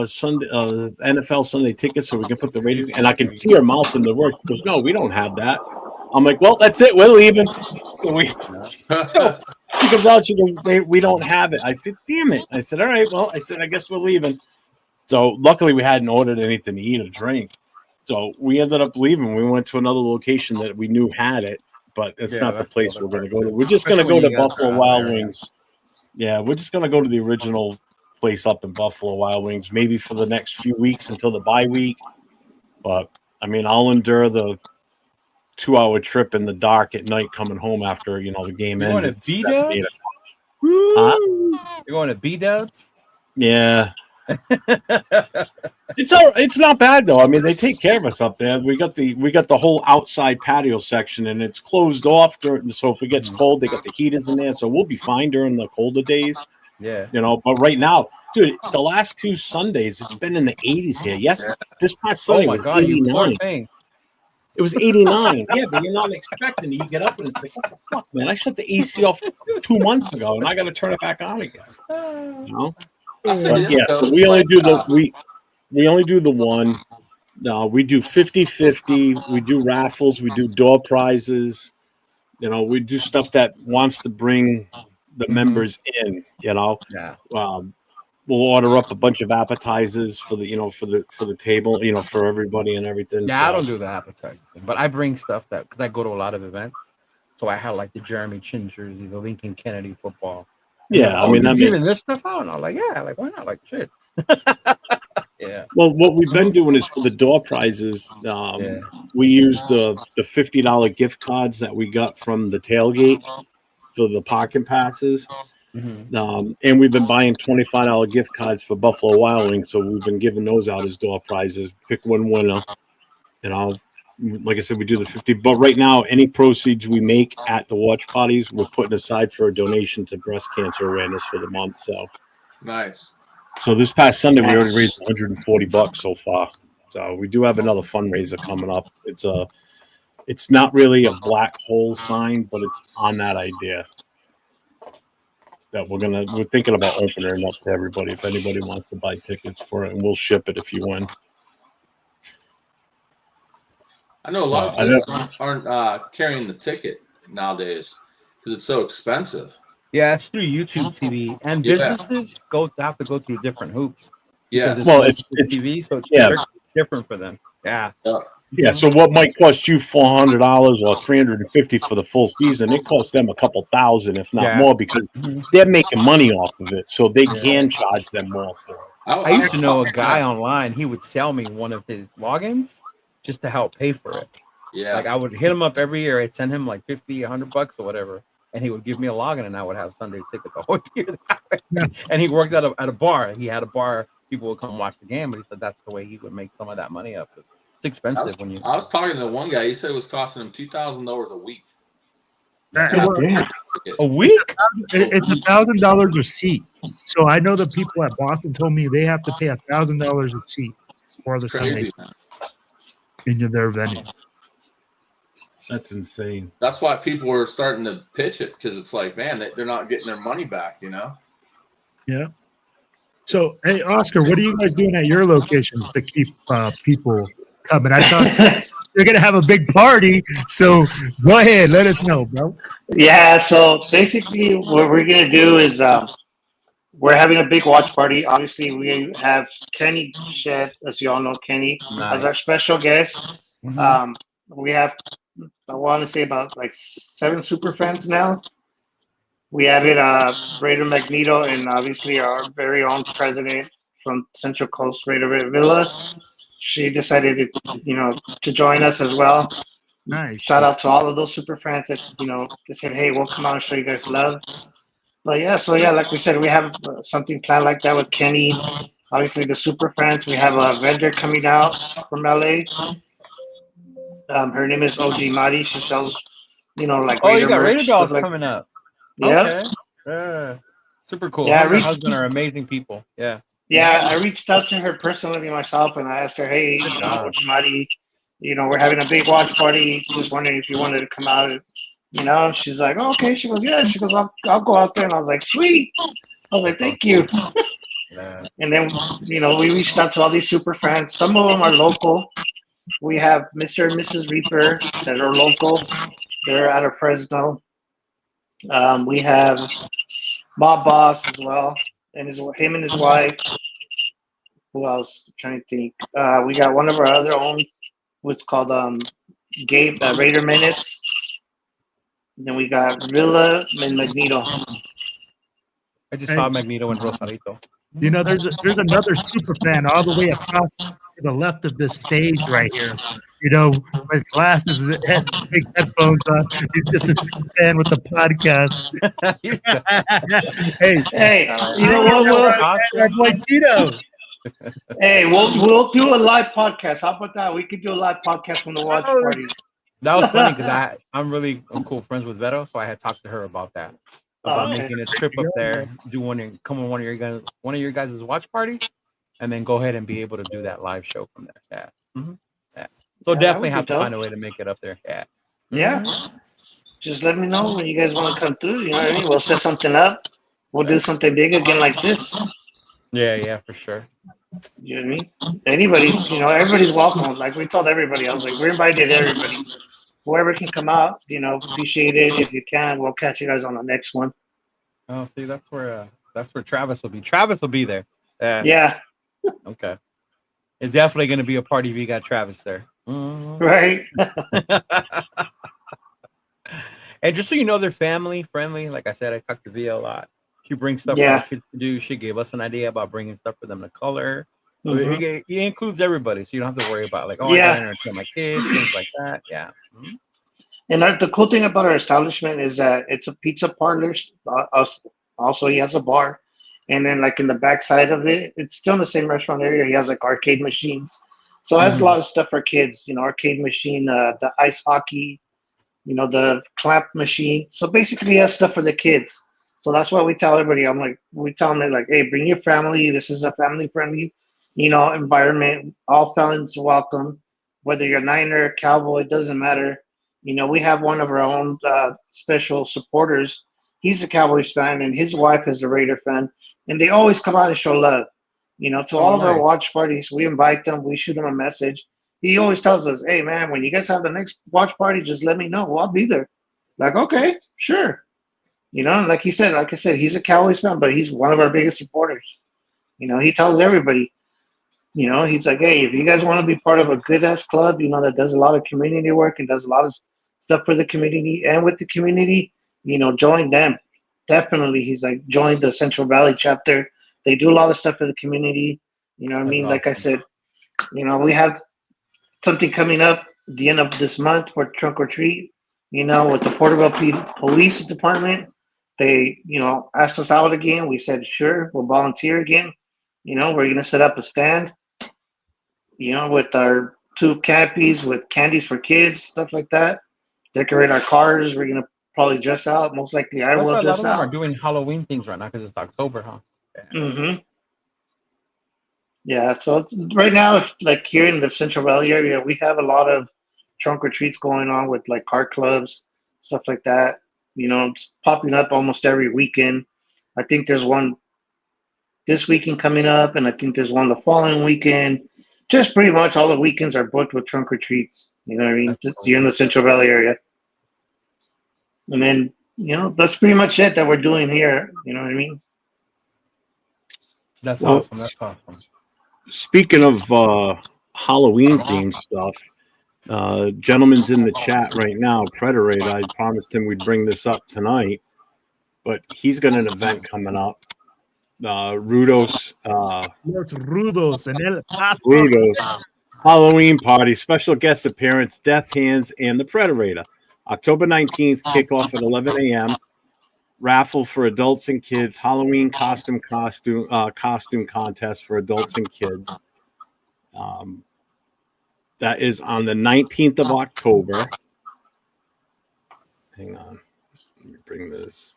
Sunday NFL Sunday tickets so we can put the Raiders? And I can see her mouth in the words. She goes, no, we don't have that. I'm like, well, that's it. We're leaving. So she comes out. She goes, we don't have it. I said, damn it. I said, all right. Well, I said, I guess we're leaving. So luckily we hadn't ordered anything to eat or drink. So we ended up leaving. We went to another location that we knew had it, but it's not the place we're going to go to. We're just going to go to Buffalo Wild Wings. Yeah, we're just going to go to the original place up in Buffalo Wild Wings, maybe for the next few weeks until the bye week. But I mean, I'll endure the 2-hour trip in the dark at night coming home after the game ends.
Going to B-Dubs? You're going to B-Dubs?
Yeah. It's not bad though. I mean, they take care of us up there. We got the whole outside patio section, and it's closed off. So if it gets cold, they got the heaters in there, so we'll be fine during the colder days.
Yeah,
But right now, dude, the last 2 Sundays, it's been in the 80s here. Yes, this past Sunday was 89. It was 89. Yeah, but you're not expecting it. You get up and it's like, what the fuck, man? I shut the AC off 2 months ago, and I got to turn it back on again. But yeah, so we only do the one. We do 50-50. We do raffles. We do door prizes. We do stuff that wants to bring the members in. We'll order up a bunch of appetizers for the table. For everybody and everything.
Yeah, so. I don't do the appetizers, but I bring stuff because I go to a lot of events. So I had like the Jeremy Chin jersey, the Lincoln Kennedy football.
Yeah,
I mean, giving this stuff out, and I'm like, yeah, like why not? Like shit. Yeah.
Well, what we've been doing is for the door prizes, we use the $50 gift cards that we got from the tailgate for the parking passes, and we've been buying $25 gift cards for Buffalo Wild Wings. So we've been giving those out as door prizes. Pick one winner, like I said, we do the 50. But right now, any proceeds we make at the watch parties, we're putting aside for a donation to breast cancer awareness for the month. So
nice.
So this past Sunday, we already raised $140 so far. So we do have another fundraiser coming up. It's not really a black hole sign, but it's on that idea that we're thinking about opening it up to everybody if anybody wants to buy tickets for it, and we'll ship it if you win.
I know a lot of people aren't carrying the ticket nowadays because it's so expensive.
Yeah, it's through YouTube TV, and businesses have to go through different hoops.
Yeah, it's
TV, so it's different for them. Yeah.
Yeah. So what might cost you $400 or $350 for the full season, it costs them a couple thousand, if not more, because they're making money off of it, so they can charge them more for it.
I used to know a guy online. He would sell me one of his logins just to help pay for it.
Yeah.
Like I would hit him up every year. I'd send him like $50, $100 or whatever. And he would give me a login, and I would have Sunday ticket the whole year. And he worked at a bar. He had a bar. People would come watch the game, but he said that's the way he would make some of that money up. It's expensive
I was talking to one guy. He said it was costing him $2,000 a week.
A week?
It's $1,000 a seat. So I know the people at Boston told me they have to pay $1,000 a seat for the Sunday in their venue.
That's insane.
That's why people were starting to pitch it, because it's like, man, they're not getting their money back, you know?
Yeah. So, hey, Oscar, what are you guys doing at your locations to keep people coming? I saw you're going to have a big party. So go ahead. Let us know, bro.
Yeah. So basically what we're going to do is we're having a big watch party. Obviously, we have Kenny Shed, as you all know, Kenny, as our special guest.
Mm-hmm.
We have, I want to say, about like 7 super fans now. We added Raider Magneto and obviously our very own president from Central Coast, Raider Villa. She decided to join us as well.
Nice.
Shout out to all of those super fans that, they said, hey, we'll come out and show you guys love. But yeah, so yeah, like we said, we have something planned like that with Kenny. Obviously, the super fans. We have a vendor coming out from LA. Her name is OG Mari. She sells, like
Oh, you got
merch,
Raider Dolls
like,
coming up.
yeah.
Okay. Super cool.
Yeah,
Her and her husband are amazing people. Yeah.
Yeah, I reached out to her personally myself, and I asked her, hey, OG Mari, we're having a big watch party. Just wondering if you wanted to come out. She's like, oh, okay. She goes, yeah. She goes, I'll go out there. And I was like, sweet. I was like, thank you.
Yeah.
And then, we reached out to all these super fans. Some of them are local. We have Mr. and Mrs. Reaper that are local. They're out of Fresno. We have Bob Boss as well, and him and his wife. Who else? I'm trying to think. We got one of our other own, what's called Gabe Raider Menace. Then we got Villa and Magneto.
I just saw Magneto in Rosarito.
There's another super fan all the way across to the left of this stage right here. With glasses, big headphones on. He's just a super fan with the podcast.
Hey, you know what?
That's like Tito.
Hey, we'll do a live podcast. How about that? We could do a live podcast from the watch party.
That was funny because I'm cool friends with Vero, so I had talked to her about that. About making a trip up there, come on one of your guys' watch parties, and then go ahead and be able to do that live show from there. Yeah. Mm-hmm. Yeah. So definitely have to find a way to make it up there. Yeah.
Yeah. Just let me know when you guys want to come through. You know what I mean? We'll set something up. We'll do something big again like this.
Yeah, for sure.
You know what I mean? Anybody, everybody's welcome. Like we told everybody, I was like, we're invited everybody. Whoever can come out, appreciate it. If you can, we'll catch you guys on the next one.
Oh, see, that's where Travis will be. Travis will be there.
Yeah.
Okay. It's definitely going to be a party if you got Travis there. Mm-hmm.
Right.
And just so you know, they're family friendly. Like I said, I talk to Via a lot. She brings stuff for our kids to do. She gave us an idea about bringing stuff for them to color. Mm-hmm. He includes everybody, so you don't have to worry about I got to entertain my kids, things like that. Yeah. Mm-hmm.
And the cool thing about our establishment is that it's a pizza parlor. Also, he has a bar. And then, like, in the back side of it, it's still in the same restaurant area. He has, like, arcade machines. So it has a lot of stuff for kids. Arcade machine, the ice hockey, the clamp machine. So basically, he has stuff for the kids. So that's why we tell everybody. We tell them, like, hey, bring your family. This is a family-friendly, environment. All fans welcome. Whether you're Niner, Cowboy, it doesn't matter. We have one of our own special supporters. He's a Cowboys fan, and his wife is a Raider fan. And they always come out and show love. To all of our watch parties, we invite them. We shoot them a message. He always tells us, hey, man, when you guys have the next watch party, just let me know. Well, I'll be there. Like, okay, sure. Like he said, like I said, he's a Cowboys fan, but he's one of our biggest supporters. He tells everybody, he's like, hey, if you guys want to be part of a good-ass club, that does a lot of community work and does a lot of stuff for the community and with the community, join them. Definitely, he's like, join the Central Valley chapter. They do a lot of stuff for the community. You know what I mean? Awesome. Like I said, we have something coming up at the end of this month for Trunk or Treat, with the Porterville Police Department. They, asked us out again. We said, sure, we'll volunteer again. We're going to set up a stand, with our 2 canopies with candies for kids, stuff like that. Decorate our cars. We're going to probably dress out. Most likely, I
That's
will
why a lot
dress
of them are
out.
doing Halloween things right now because it's October, huh?
Mm-hmm. Yeah. So right now, like here in the Central Valley area, we have a lot of trunk or treats going on with like car clubs, stuff like that. It's popping up almost every weekend. I think there's one this weekend coming up, and I think there's one the following weekend. Just pretty much all the weekends are booked with trunk or treats. You know what I mean?
That's
You're in the Central Valley area. And then, that's pretty much it that we're doing here. You know what I mean?
That's
Well,
awesome. That's awesome.
Speaking of Halloween themed stuff, gentleman's in the chat right now, Predator. I promised him we'd bring this up tonight, but he's got an event coming up. Rudos
Los Rudos and El Paso.
Rudos Halloween party, special guest appearance, Death Hands, and the Predator. October 19th, kickoff at 11 a.m. Raffle for adults and kids. Halloween costume contest for adults and kids. That is on the 19th of October. Hang on. Let me bring this.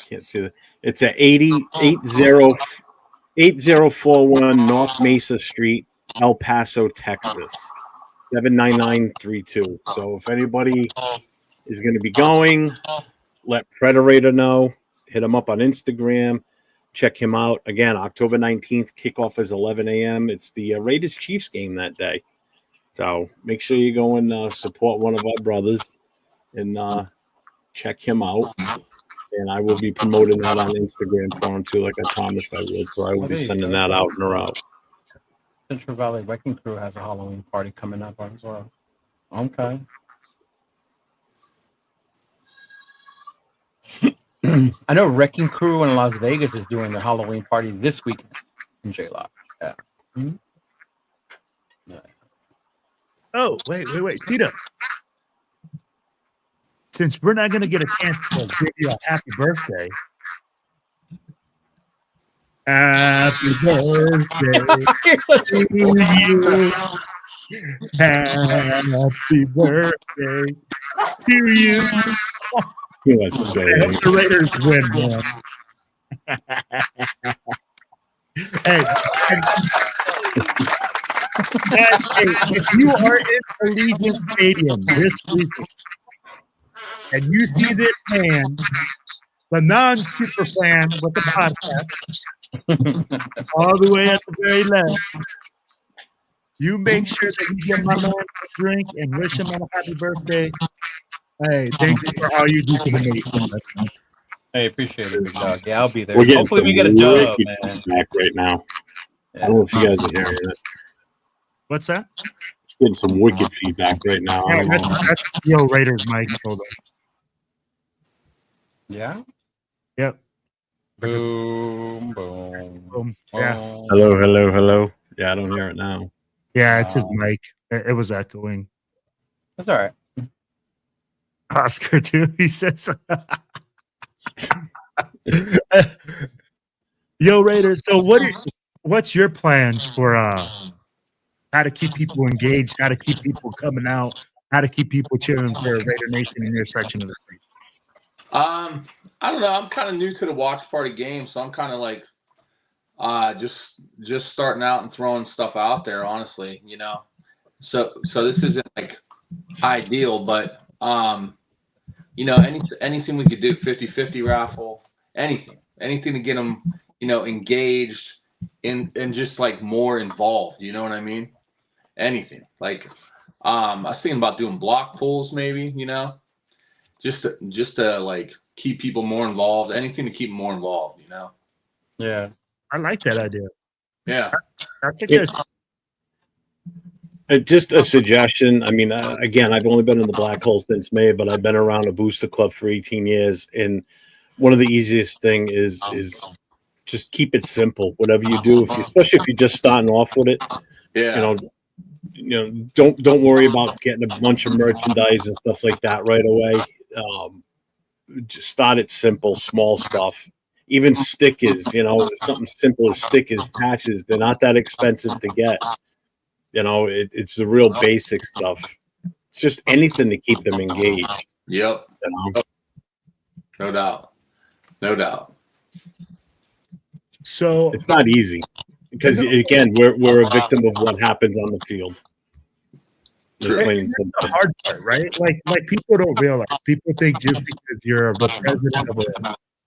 Can't see that. It's at 8041 North Mesa Street, El Paso, Texas. 79932. So if anybody is going to be going, let Predator know. Hit him up on Instagram. Check him out. Again, October 19th, kickoff is 11 a.m. It's the Raiders Chiefs game that day. So make sure you go and support one of our brothers and check him out. And I will be promoting that on Instagram for him too, like I promised I would. So I will be sending that out and around.
Central Valley Wrecking Crew has a Halloween party coming up as well. Okay. I know Wrecking Crew in Las Vegas is doing their Halloween party this week in J-Lock. Yeah. Mm-hmm. Yeah.
Oh, wait. Tito. Since we're not going to get a chance to give you a happy birthday. Happy birthday to you. Happy birthday to you. The Raiders win, man. Hey, if you are in Allegiant Stadium this week and you see this man, the non-super fan with the podcast, all the way at the very left, you make sure that you get my man a drink and wish him on a happy birthday. Hey, thank you for all you do for the nation.
Hey, appreciate it, big dog. Yeah, I'll be there.
We're getting
Hopefully we get a dub, man.
Back right now.
Yeah.
I don't know if you guys are hearing it.
What's that?
Getting some wicked feedback right now.
Yeah, that's Yo Raiders, Mike. Hold on.
Yeah.
Yep.
Boom, boom,
Boom. Yeah.
Hello. Yeah, I don't hear it now.
Yeah, it's his mic. It was echoing.
That's all right.
Oscar too. He says, "Yo, Raiders. So what's your plans for how to keep people engaged? How to keep people coming out? How to keep people cheering for Raider Nation in your section of the state?"
I don't know. I'm kind of new to the watch party game, so I'm kind of like just starting out and throwing stuff out there. Honestly, So this isn't like ideal, but anything we could do, 50-50 raffle, anything to get them, engaged and just like more involved. You know what I mean? Anything like, I was thinking about doing block pulls, maybe, just to like keep people more involved. Anything to keep them more involved.
Yeah,
I like that idea.
Yeah,
I think that's
Just a suggestion. I mean, again, I've only been in the Black Hole since May, but I've been around a booster club for 18 years. And one of the easiest thing is just keep it simple. Whatever you do, especially if you're just starting off with it,
yeah.
Don't worry about getting a bunch of merchandise and stuff like that right away. Just start it simple, small stuff. Even stickers, something simple as stickers, patches. They're not that expensive to get. It's the real basic stuff. It's just anything to keep them engaged.
Yep. No doubt. No doubt.
So
it's not easy because again, we're a victim of what happens on the field. Just plain and simple.
The hard part, right? Like people don't realize. People think just because you're the president of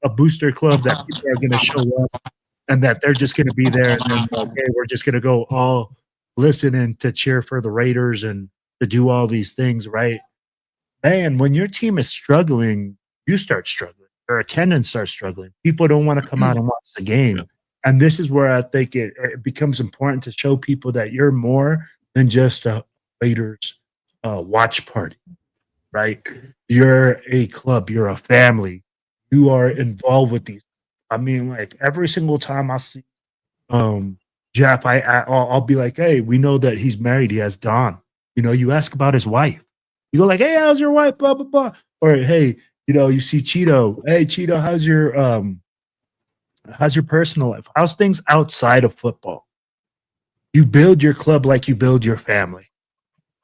a booster club that people are going to show up and that they're just going to be there and then like, hey, we're just going to go all listen and to cheer for the Raiders and to do all these things, right? Man, when your team is struggling, you start struggling. Your attendance starts struggling. People don't want to come out and watch the game. Yeah. And this is where I think it becomes important to show people that you're more than just a Raiders watch party, right? You're a club. You're a family. You are involved with these. I mean, like every single time I see Jeff, I'll be like, hey, we know that he's married. He has Dawn. You know, you ask about his wife. You go like, hey, how's your wife? Blah, blah, blah. Or, hey, you know, you see Chido. Hey, Chido, how's your personal life? How's things outside of football? You build your club like you build your family.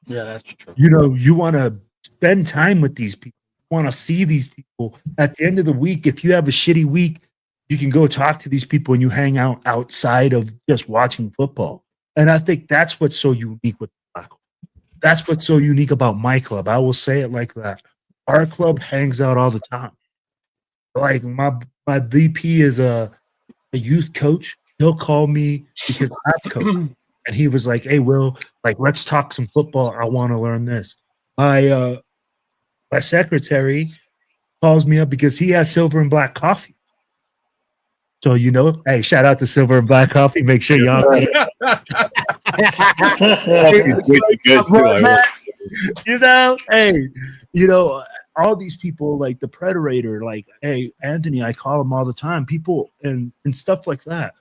Yeah, that's true.
You know, you want to spend time with these people. You want to see these people. At the end of the week, if you have a shitty week, you can go talk to these people and you hang out outside of just watching football. And I think that's what's so unique with Blackout. That's what's so unique about my club. I will say it like that. Our club hangs out all the time. Like my VP is a youth coach. He'll call me because I'm coach. And he was like, hey, Will, like, let's talk some football. I want to learn this. My secretary calls me up because he has Silver and Black coffee. So, you know, hey, shout out to Silver and Black Coffee. Make sure y'all you know, hey, you know, all these people like the Predator, like, hey, Anthony, I call him all the time, people and stuff like that.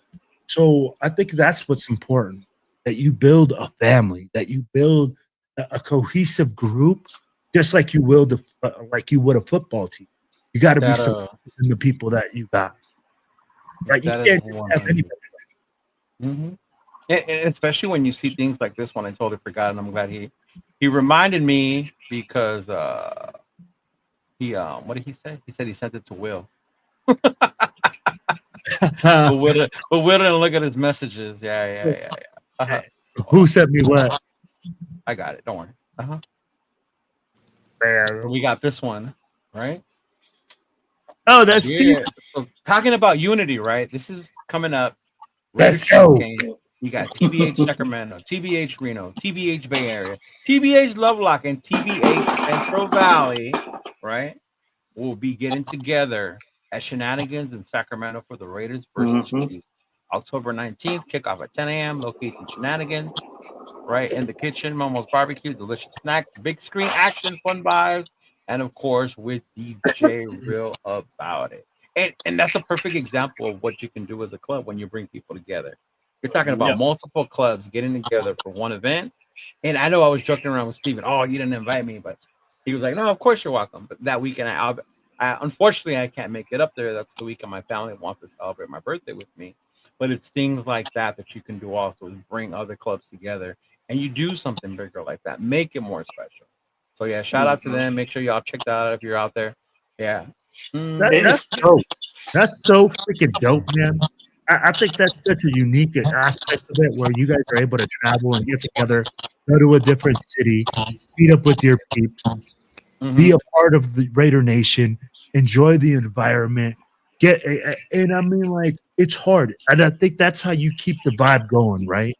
So I think that's what's important, that you build a family, that you build a cohesive group, just like you would a football team. You got to be supporting the people that you got. Right? You can't have anybody.
Mm-hmm. And especially when you see things like this one, I totally forgot, and I'm glad he reminded me because he what did he say? He said he sent it to Will. but Will didn't look at his messages. Yeah. Uh-huh.
Who sent me what?
I got it. Don't worry.
Man.
We got this one, right?
Oh, that's
Steve. So talking about unity, right? This is coming up.
Let's go.
You got TBH Sacramento, TBH Reno, TBH Bay Area, TBH Lovelock, and TBH Central Valley, right? We'll be getting together at Shenanigans in Sacramento for the Raiders versus Chiefs. October 19th, kickoff at 10 a.m. Location Shenanigans, right? In the kitchen, Momo's Barbecue, delicious snacks, big screen action, fun buys, and of course with DJ Real About It. And that's a perfect example of what you can do as a club when you bring people together. You're talking about multiple clubs getting together for one event. And I know I was joking around with Steven. Oh, you didn't invite me, but he was like, no, of course you're welcome. But that weekend, I unfortunately, I can't make it up there. That's the weekend my family wants to celebrate my birthday with me. But it's things like that you can do also, is bring other clubs together. And you do something bigger like that. Make it more special. So, yeah, shout out to them. Make sure y'all check that out if you're out there. Yeah.
That's dope. That's so freaking dope, man. I think that's such a unique aspect of it, where you guys are able to travel and get together, go to a different city, meet up with your peeps, be a part of the Raider Nation, enjoy the environment. And I mean, like, it's hard. And I think that's how you keep the vibe going, right?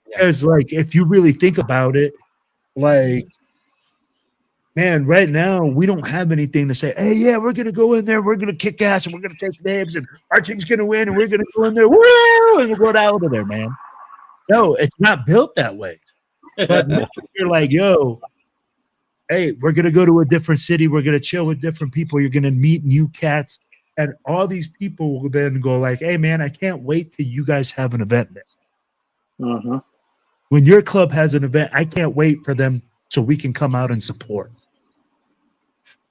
Because, like, if you really think about it, like, man, right now we don't have anything to say, hey, yeah, we're going to go in there, we're going to kick ass, and we're going to take names, and our team's going to win, and we're going to go in there, woo, and we'll go out of there, man. No, it's not built that way. But you're like, yo, hey, we're going to go to a different city, we're going to chill with different people, you're going to meet new cats, and all these people will then go like, hey, man, I can't wait till you guys have an event there. When your club has an event, I can't wait for them so we can come out and support.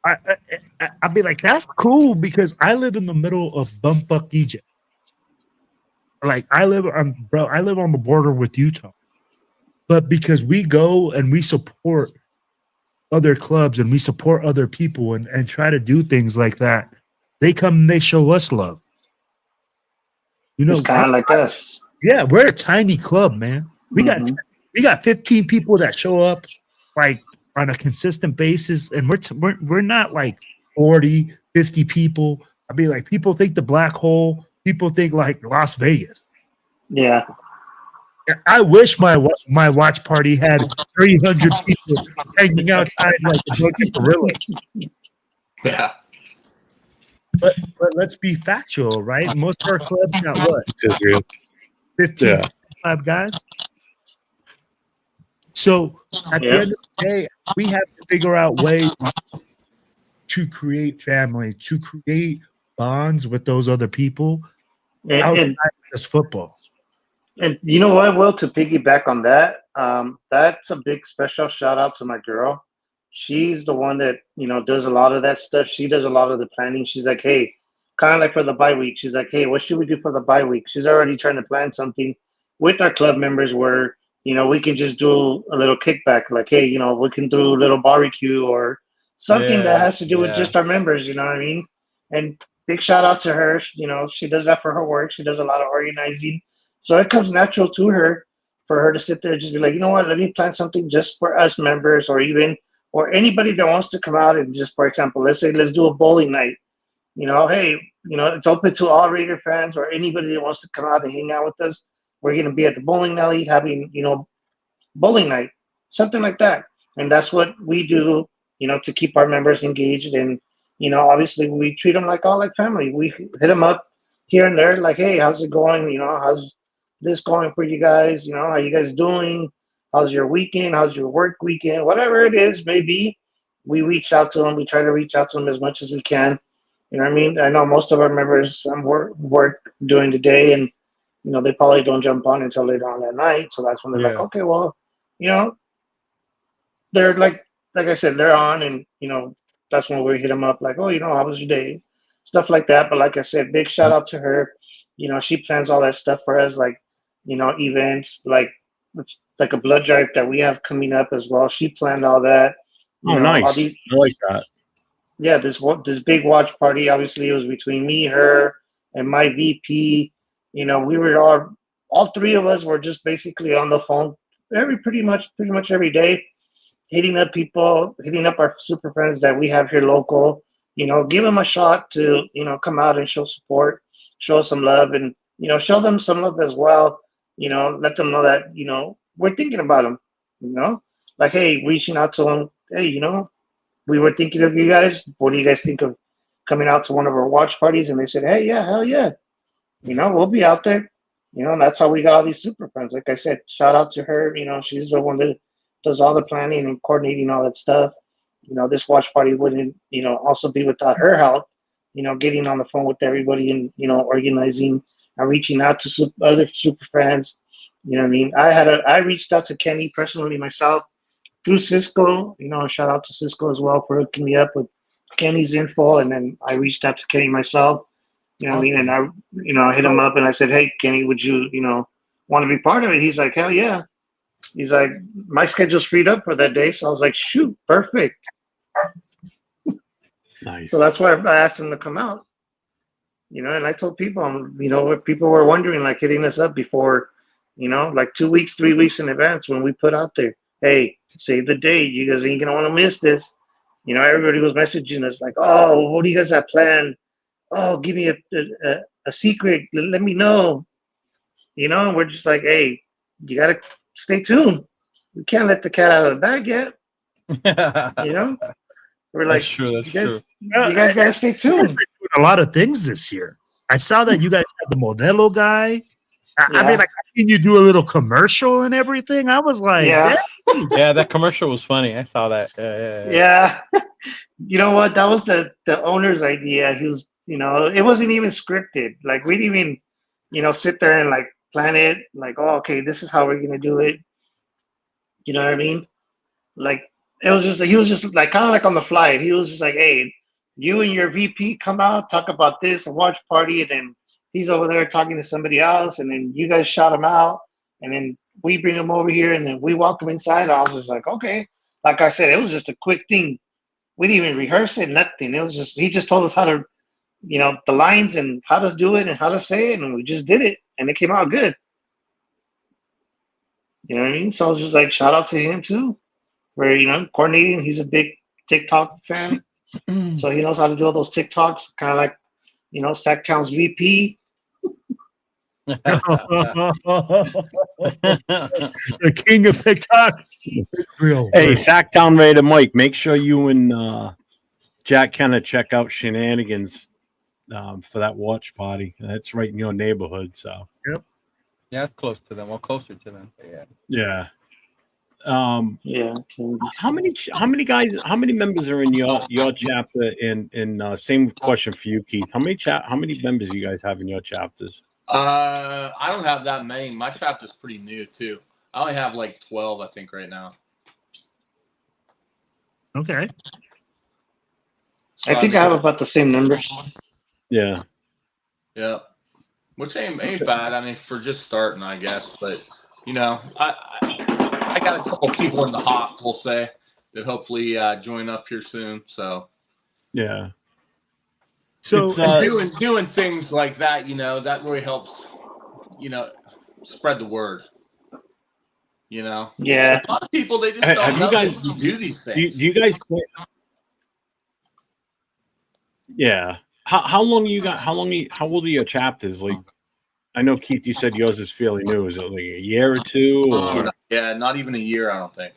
I'd be like, that's cool, because I live in the middle of bumfuck Egypt. Like, I live on the border with Utah. But because we go and we support other clubs and we support other people and try to do things like that, they come and they show us love. You know,
it's kind of like us.
Yeah, we're a tiny club, man. We got 15 people that show up like on a consistent basis, and we're not like 40, 50 people. I mean, like people think the Black Hole, people think like Las Vegas.
Yeah.
I wish my watch party had 300 people hanging outside like a bunch of gorillas.
Yeah.
But let's be factual, right? Most of our clubs got what? 15, 25 guys. So at the end of the day, we have to figure out ways to create family, to create bonds with those other people outside of just football.
And you know what, Will, to piggyback on that, that's a big special shout out to my girl. She's the one that, does a lot of that stuff. She does a lot of the planning. She's like, hey, kind of like for the bye week. She's like, hey, what should we do for the bye week? She's already trying to plan something with our club members where, we can just do a little kickback. Like, hey, we can do a little barbecue or something that has to do with just our members. You know what I mean? And big shout out to her. She does that for her work. She does a lot of organizing. So it comes natural to her for her to sit there and just be like, you know what, let me plan something just for us members or anybody that wants to come out and just, for example, let's do a bowling night. Hey, it's open to all Raider fans or anybody that wants to come out and hang out with us. We're going to be at the bowling alley having, bowling night, something like that. And that's what we do, to keep our members engaged. And, obviously we treat them like family. We hit them up here and there, like, hey, how's it going? How's this going for you guys? How you guys doing? How's your weekend? How's your work weekend? Whatever it is, maybe we reach out to them. We try to reach out to them as much as we can. You know what I mean? I know most of our members work during the day, and they probably don't jump on until later on that night. So that's when they're like, okay, well, they're like I said, they're on, and that's when we hit them up, like, oh, how was your day? Stuff like that. But like I said, big shout out to her. She plans all that stuff for us, like events, like a blood drive that we have coming up as well. She planned all that.
Nice. I like that.
Yeah, this big watch party. Obviously, it was between me, her, and my VP. We were all three of us were just basically on the phone pretty much every day, hitting up people, hitting up our super friends that we have here local. Give them a shot to come out and show support, show some love, and show them some love as well. Let them know that we're thinking about them. Like, hey, reaching out to them. Hey, we were thinking of you guys. What do you guys think of coming out to one of our watch parties? And they said, hey, yeah, hell yeah. We'll be out there. And that's how we got all these super friends. Like I said, shout out to her. She's the one that does all the planning and coordinating all that stuff. This watch party wouldn't, also be without her help, getting on the phone with everybody and, organizing and reaching out to other super fans. You know what I mean? I reached out to Kenny personally myself through Cisco. Shout out to Cisco as well for hooking me up with Kenny's info. And then I reached out to Kenny myself, what I mean? And I hit him up and I said, hey, Kenny, would you, want to be part of it? He's like, hell yeah. He's like, my schedule's freed up for that day. So I was like, shoot, perfect.
Nice.
So that's why I asked him to come out. And I told people, if people were wondering, like hitting us up before, like 2 weeks, 3 weeks in advance when we put out there, hey, save the date. You guys ain't going to want to miss this. Everybody was messaging us like, oh, what do you guys have planned? Oh, give me a secret. Let me know. And we're just like, hey, you got to stay tuned. We can't let the cat out of the bag yet. We're like,
that's true. That's true.
You guys got to stay tuned.
Doing a lot of things this year. I saw that you guys had the Modelo guy. I mean, like, can you do a little commercial and everything? I was like,
yeah,
that commercial was funny. I saw that.
Yeah. You know what? That was the owner's idea. He was, it wasn't even scripted. Like, we didn't even, sit there and like plan it. Like, oh, okay, this is how we're gonna do it. You know what I mean? Like, he was just like kind of like on the fly. He was just like, hey, you and your VP come out, talk about this, a watch party, and then he's over there talking to somebody else, and then you guys shout him out, and then we bring him over here, and then we walk him inside. I was just like, okay, like I said, it was just a quick thing. We didn't even rehearse it, nothing. It was just he just told us how to, the lines and how to do it and how to say it, and we just did it, and it came out good. You know what I mean? So I was just like, shout out to him too, where coordinating. He's a big TikTok fan, so he knows how to do all those TikToks, kind of like Sacktown's VP.
The king of TikTok. Real.
Hey, Sacktown Raider Mike, make sure you and Jack Kenner check out Shenanigans for that watch party. That's right in your neighborhood. So
yep.
Yeah, it's close to them. Well, closer to them. Yeah.
Yeah.
Yeah.
How many members are in your chapter? And same question for you, Keith. How many members do you guys have in your chapters?
I don't have that many. My chapter's pretty new too. I only have like 12, I think, right now.
Okay.
So I think I have about the same numbers.
Yeah.
Yeah. Which ain't bad. I mean, for just starting, I guess. But I got a couple people in the hop, we'll say, that hopefully join up here soon. So
yeah.
So
doing things like that, that really helps, spread the word.
Yeah.
A lot of people, they just don't
have
know
you guys
that you do these things.
Do you guys? Yeah. How long you got? How old are your chapters? Like, I know Keith, you said yours is fairly new. Is it like a year or two? Or?
Yeah, not even a year, I don't think.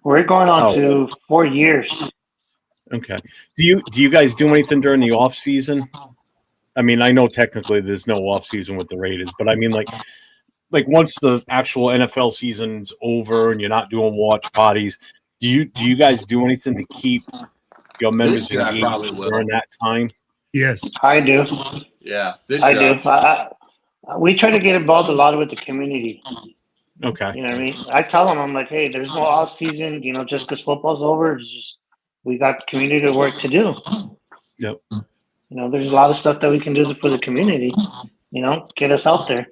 We're going on to 4 years.
Okay. Do you guys do anything during the off season? I mean, I know technically there's no off season with the Raiders, but I mean, like once the actual NFL season's over and you're not doing watch parties, do you guys do anything to keep your members engaged during that time?
Yes,
I do.
Yeah,
I do. We try to get involved a lot with the community.
Okay.
You know what I mean? I tell them, I'm like, hey, there's no off season. Just because football's over, it's just we got community work to do.
Yep.
There's a lot of stuff that we can do for the community. Get us out there.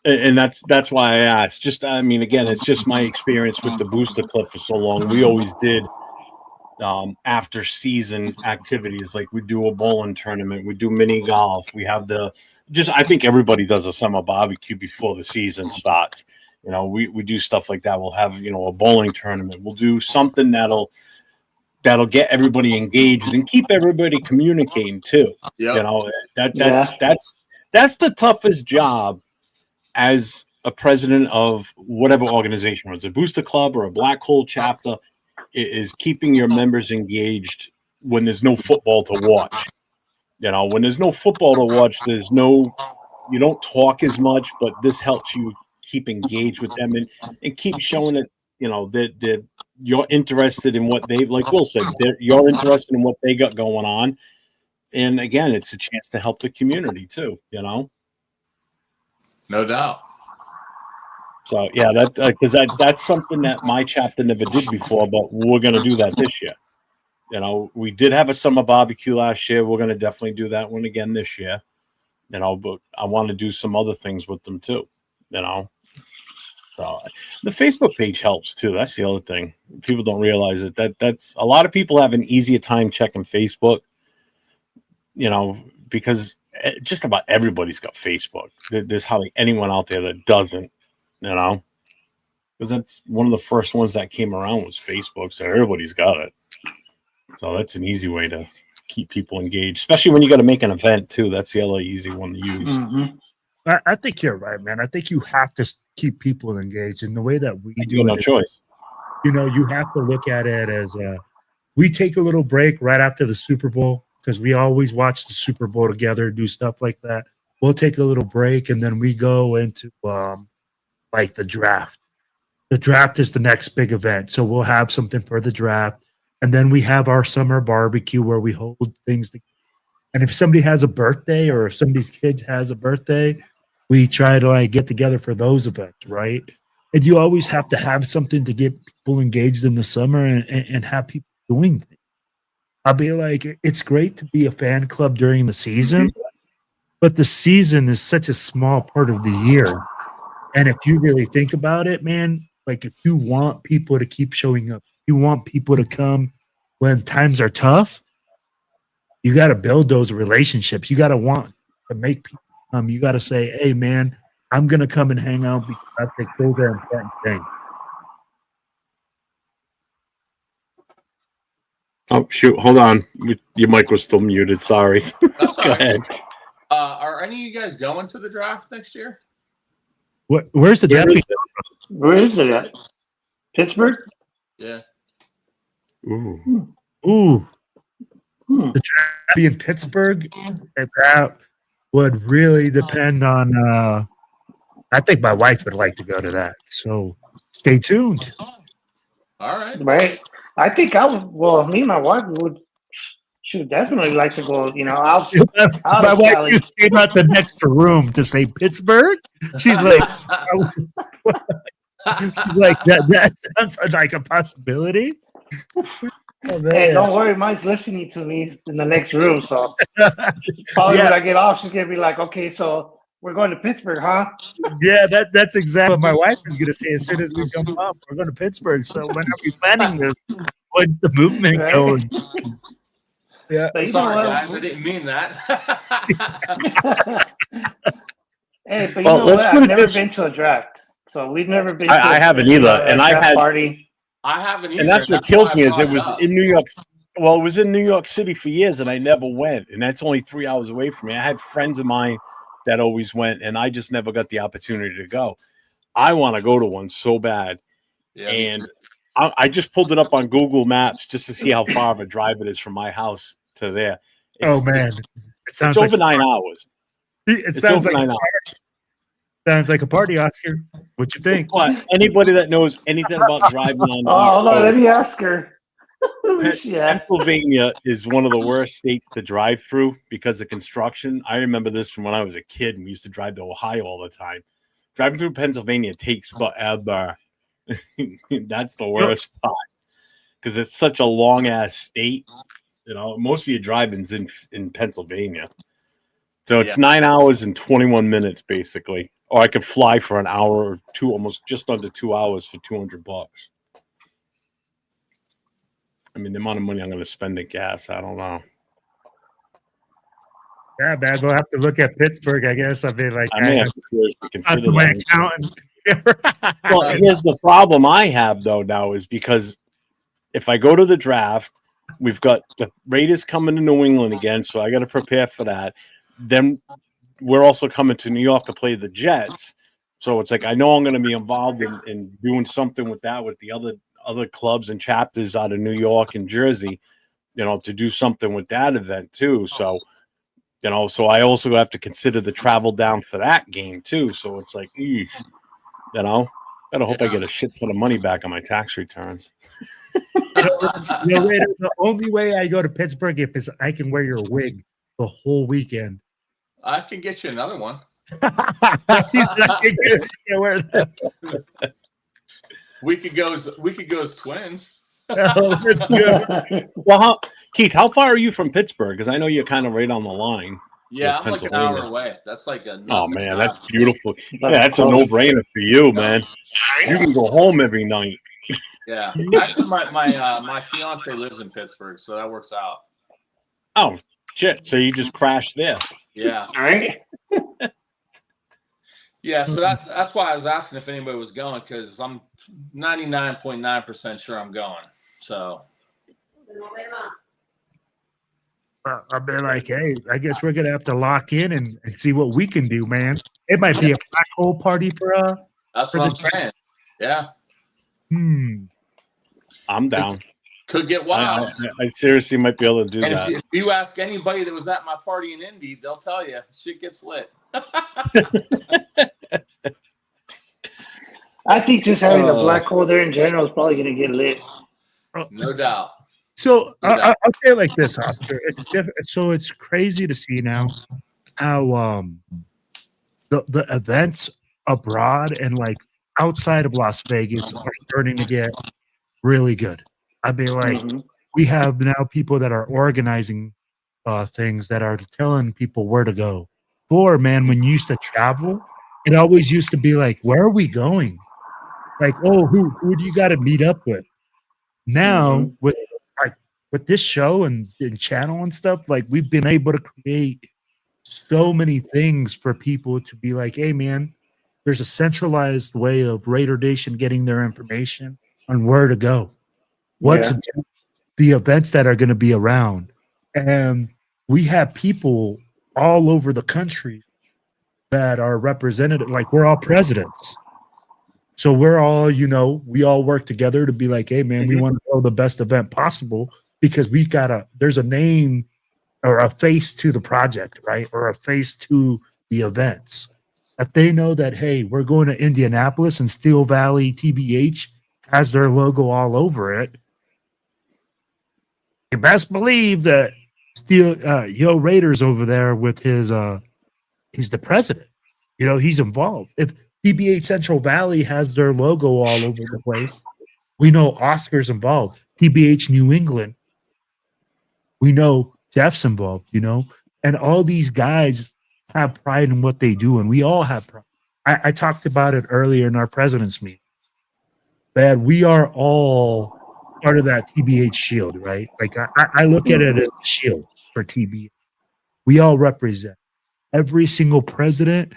And that's why I asked. Just, I mean, again, it's just my experience with the Booster Club for so long. We always did after season activities, like we do a bowling tournament, we do mini golf, we have I think everybody does a summer barbecue before the season starts. We do stuff like that. We'll have a bowling tournament. We'll do something that'll get everybody engaged and keep everybody communicating too.
Yep.
That's the toughest job as a president of whatever organization, whether it's a Booster Club or a Black Hole chapter, is keeping your members engaged when there's no football to watch. When there's no football to watch, you don't talk as much, but this helps you keep engaged with them and keep showing it, that you're interested in what they, like Will said, you're interested in what they got going on. And again, it's a chance to help the community too,
No doubt.
So yeah, that's something that my chapter never did before, but we're going to do that this year. We did have a summer barbecue last year. We're going to definitely do that one again this year. But I want to do some other things with them too. So the Facebook page helps too. That's the other thing. People don't realize it. That's a lot of people have an easier time checking Facebook. Because just about everybody's got Facebook. There's hardly anyone out there that doesn't. Because that's one of the first ones that came around was Facebook, so everybody's got it. So that's an easy way to keep people engaged, especially when you got to make an event too. That's the other easy one to use.
Mm-hmm.
I think you're right, man. I think you have to keep people engaged in the way that we do.
You have no choice.
You have to look at it as we take a little break right after the Super Bowl because we always watch the Super Bowl together, do stuff like that. We'll take a little break and then we go into like the draft. The draft is the next big event. So we'll have something for the draft. And then we have our summer barbecue where we hold things together. And if somebody has a birthday or if somebody's kid has a birthday, we try to get together for those events, right? And you always have to have something to get people engaged in the summer and have people doing things. I'll be like, it's great to be a fan club during the season, but the season is such a small part of the year. And if you really think about it, man, like if you want people to keep showing up, you want people to come when times are tough, you got to build those relationships. You got to want to make people come. You got to say, hey, man, I'm going to come and hang out because I think those are important things.
Oh, shoot. Hold on. Your mic was still muted. Sorry.
That's
Go ahead.
Are any of you guys going to the draft next year?
Where's the draft?
Where is it at? Pittsburgh?
Yeah.
Ooh.
The draft be in Pittsburgh, and that would really depend on. I think my wife would like to go to that, so stay tuned.
All right.
Right. I think I would. Well, me and my wife would. She would definitely like to go. Out
My
of
wife
Cali.
just came out the next room to say Pittsburgh. She's like, that sounds like a possibility. Oh,
Hey, don't worry, mine's listening to me in the next room. So probably when I get off, she's gonna be like, "Okay, so we're going to Pittsburgh, huh?"
Yeah, that's exactly what my wife is gonna say as soon as we come up. We're going to Pittsburgh. So when are we planning this? When's the movement
Right.
going? Yeah.
But you
Sorry,
know
guys.
what?
I didn't mean that.
Hey, but you
Well,
know
let's
what?
put
I've
it
never
this-
been to a draft, so we've never been.
I haven't either, and I
draft
had.
party.
I haven't either.
And that's what
why
kills
I
me is
brought
it was
up.
in New York. Well, it was in New York City for years, and I never went. And that's only 3 hours away from me. I had friends of mine that always went, and I just never got the opportunity to go. I want to go to one so bad,
Yeah.
and I just pulled it up on Google Maps just to see how far of a drive it is from my house to there.
Man,
it's over 9 hours.
It
It's
sounds
over
like
9 hours.
sounds like a party, Oscar. What you think?
But anybody that knows anything about driving on the
Oh,
East
hold on, let
Coast,
me ask her. Where's she at?
Pennsylvania is one of the worst states to drive through because of construction. I remember this from when I was a kid and we used to drive to Ohio all the time. Driving through Pennsylvania takes forever. That's the worst part because it's such a long ass state. Most of your driving's in Pennsylvania. So it's 9 hours and 21 minutes basically. Or I could fly for an hour or two, almost just under 2 hours for $200. I mean, the amount of money I'm going to spend in gas, I don't know.
Yeah, man, we'll have to look at Pittsburgh, I guess. I mean, like,
I may have to seriously consider
my
that.
accountant.
Well, here's the problem I have, though, now is because if I go to the draft, we've got the Raiders coming to New England again, so I got to prepare for that. Then we're also coming to New York to play the Jets. So it's like I know I'm going to be involved in doing something with that with the other clubs and chapters out of New York and Jersey, to do something with that event too. So, so I also have to consider the travel down for that game too. So it's like, better hope I get a shit ton of money back on my tax returns.
The only way I go to Pittsburgh is I can wear your wig the whole weekend.
I can get you another one. We could go as twins.
Well, Keith, how far are you from Pittsburgh? Because I know you're kind of right on the line.
Yeah, I'm like an hour away. That's like a.
Oh man, that's beautiful. Yeah, that's a no-brainer for you, man. You can go home every night.
Yeah, actually, my fiance lives in Pittsburgh, so that works out.
Oh shit! So you just crashed there?
Yeah.
All right.
Yeah, so that's why I was asking if anybody was going because I'm 99.9% sure I'm going. So.
I've been like, hey, I guess we're gonna have to lock in and see what we can do, man. It might be a black hole party for
That's what I'm saying. Yeah.
I'm down.
Could get wild.
I seriously might be able to do that.
If you ask anybody that was at my party in Indy, they'll tell you shit gets lit.
I think just having a black hole there in general is probably going to get lit.
No doubt.
So I'll say it like this, Oscar. It's different. So it's crazy to see now how the events abroad and like outside of Las Vegas are starting to get really good. I mean, like we have now people that are organizing things that are telling people where to go. Before, man, when you used to travel, it always used to be like, where are we going? Like, oh, who do you got to meet up with? Now with this show and channel and stuff, like we've been able to create so many things for people to be like, hey man, there's a centralized way of Raider Nation getting their information on where to go, what's the events that are going to be around. And we have people all over the country that are represented. Like we're all presidents. So we're all, we all work together to be like, hey man, we want to throw the best event possible because there's a name or a face to the project, right? Or a face to the events. If they know that, hey, we're going to Indianapolis and Steel Valley TBH has their logo all over it, you best believe that Yo Raiders over there with he's the president. He's involved. If TBH Central Valley has their logo all over the place, we know Oscar's involved. TBH New England, we know Jeff's involved, and all these guys have pride in what they do, and we all have pride. I talked about it earlier in our president's meeting that we are all part of that TBH shield, right? Like I look at it as a shield for TBH. We all represent. Every single president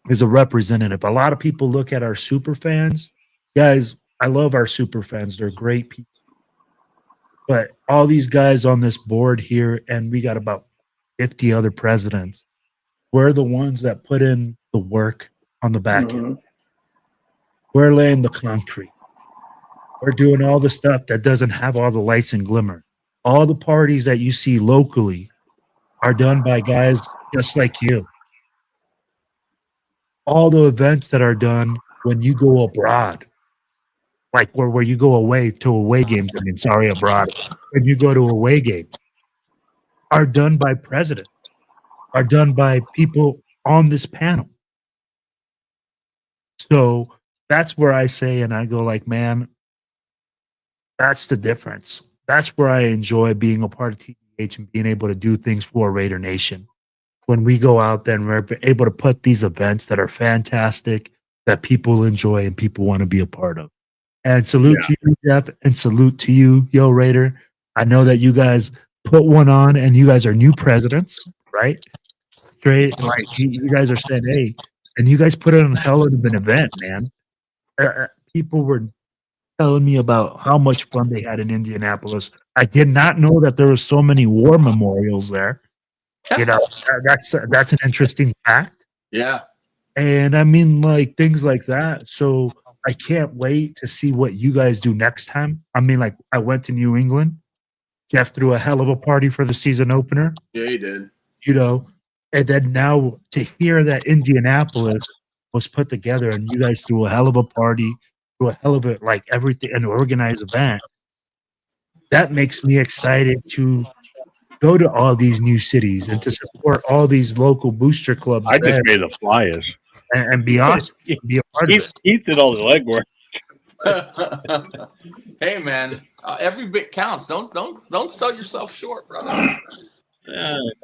is a representative. A lot of people look at our super fans. Guys, I love our super fans. They're great people. But all these guys on this board here, and we got about 50 other presidents, we're the ones that put in the work on the back end. We're laying the concrete. We're doing all the stuff that doesn't have all the lights and glimmer. All the parties that you see locally are done by guys just like you. All the events that are done when you go abroad, like where you go away to away games, abroad, when you go to away games, are done by presidents, are done by people on this panel. So that's where I say, and I go like, man, that's the difference. That's where I enjoy being a part of TBH and being able to do things for Raider Nation. When we go out there and we're able to put these events that are fantastic, that people enjoy and people want to be a part of. And salute to you, Jeff, and salute to you, Yo Raider. I know that you guys put one on and you guys are new presidents, right? Straight, like you guys are saying, hey, and you guys put it on hell of an event, man. People were telling me about how much fun they had in Indianapolis. I did not know that there were so many war memorials there. That's an interesting fact.
Yeah.
And I mean, like things like that. So I can't wait to see what you guys do next time. I mean, like I went to New England. Jeff threw a hell of a party for the season opener.
Yeah, he did.
And then now to hear that Indianapolis was put together and you guys threw a hell of a party, threw a hell of a like everything, an organized event. That makes me excited to go to all these new cities and to support all these local booster clubs.
I just made the flyers
and be awesome. Be a part of it.
Keith did all the legwork.
Hey man, every bit counts. Don't sell yourself short, brother.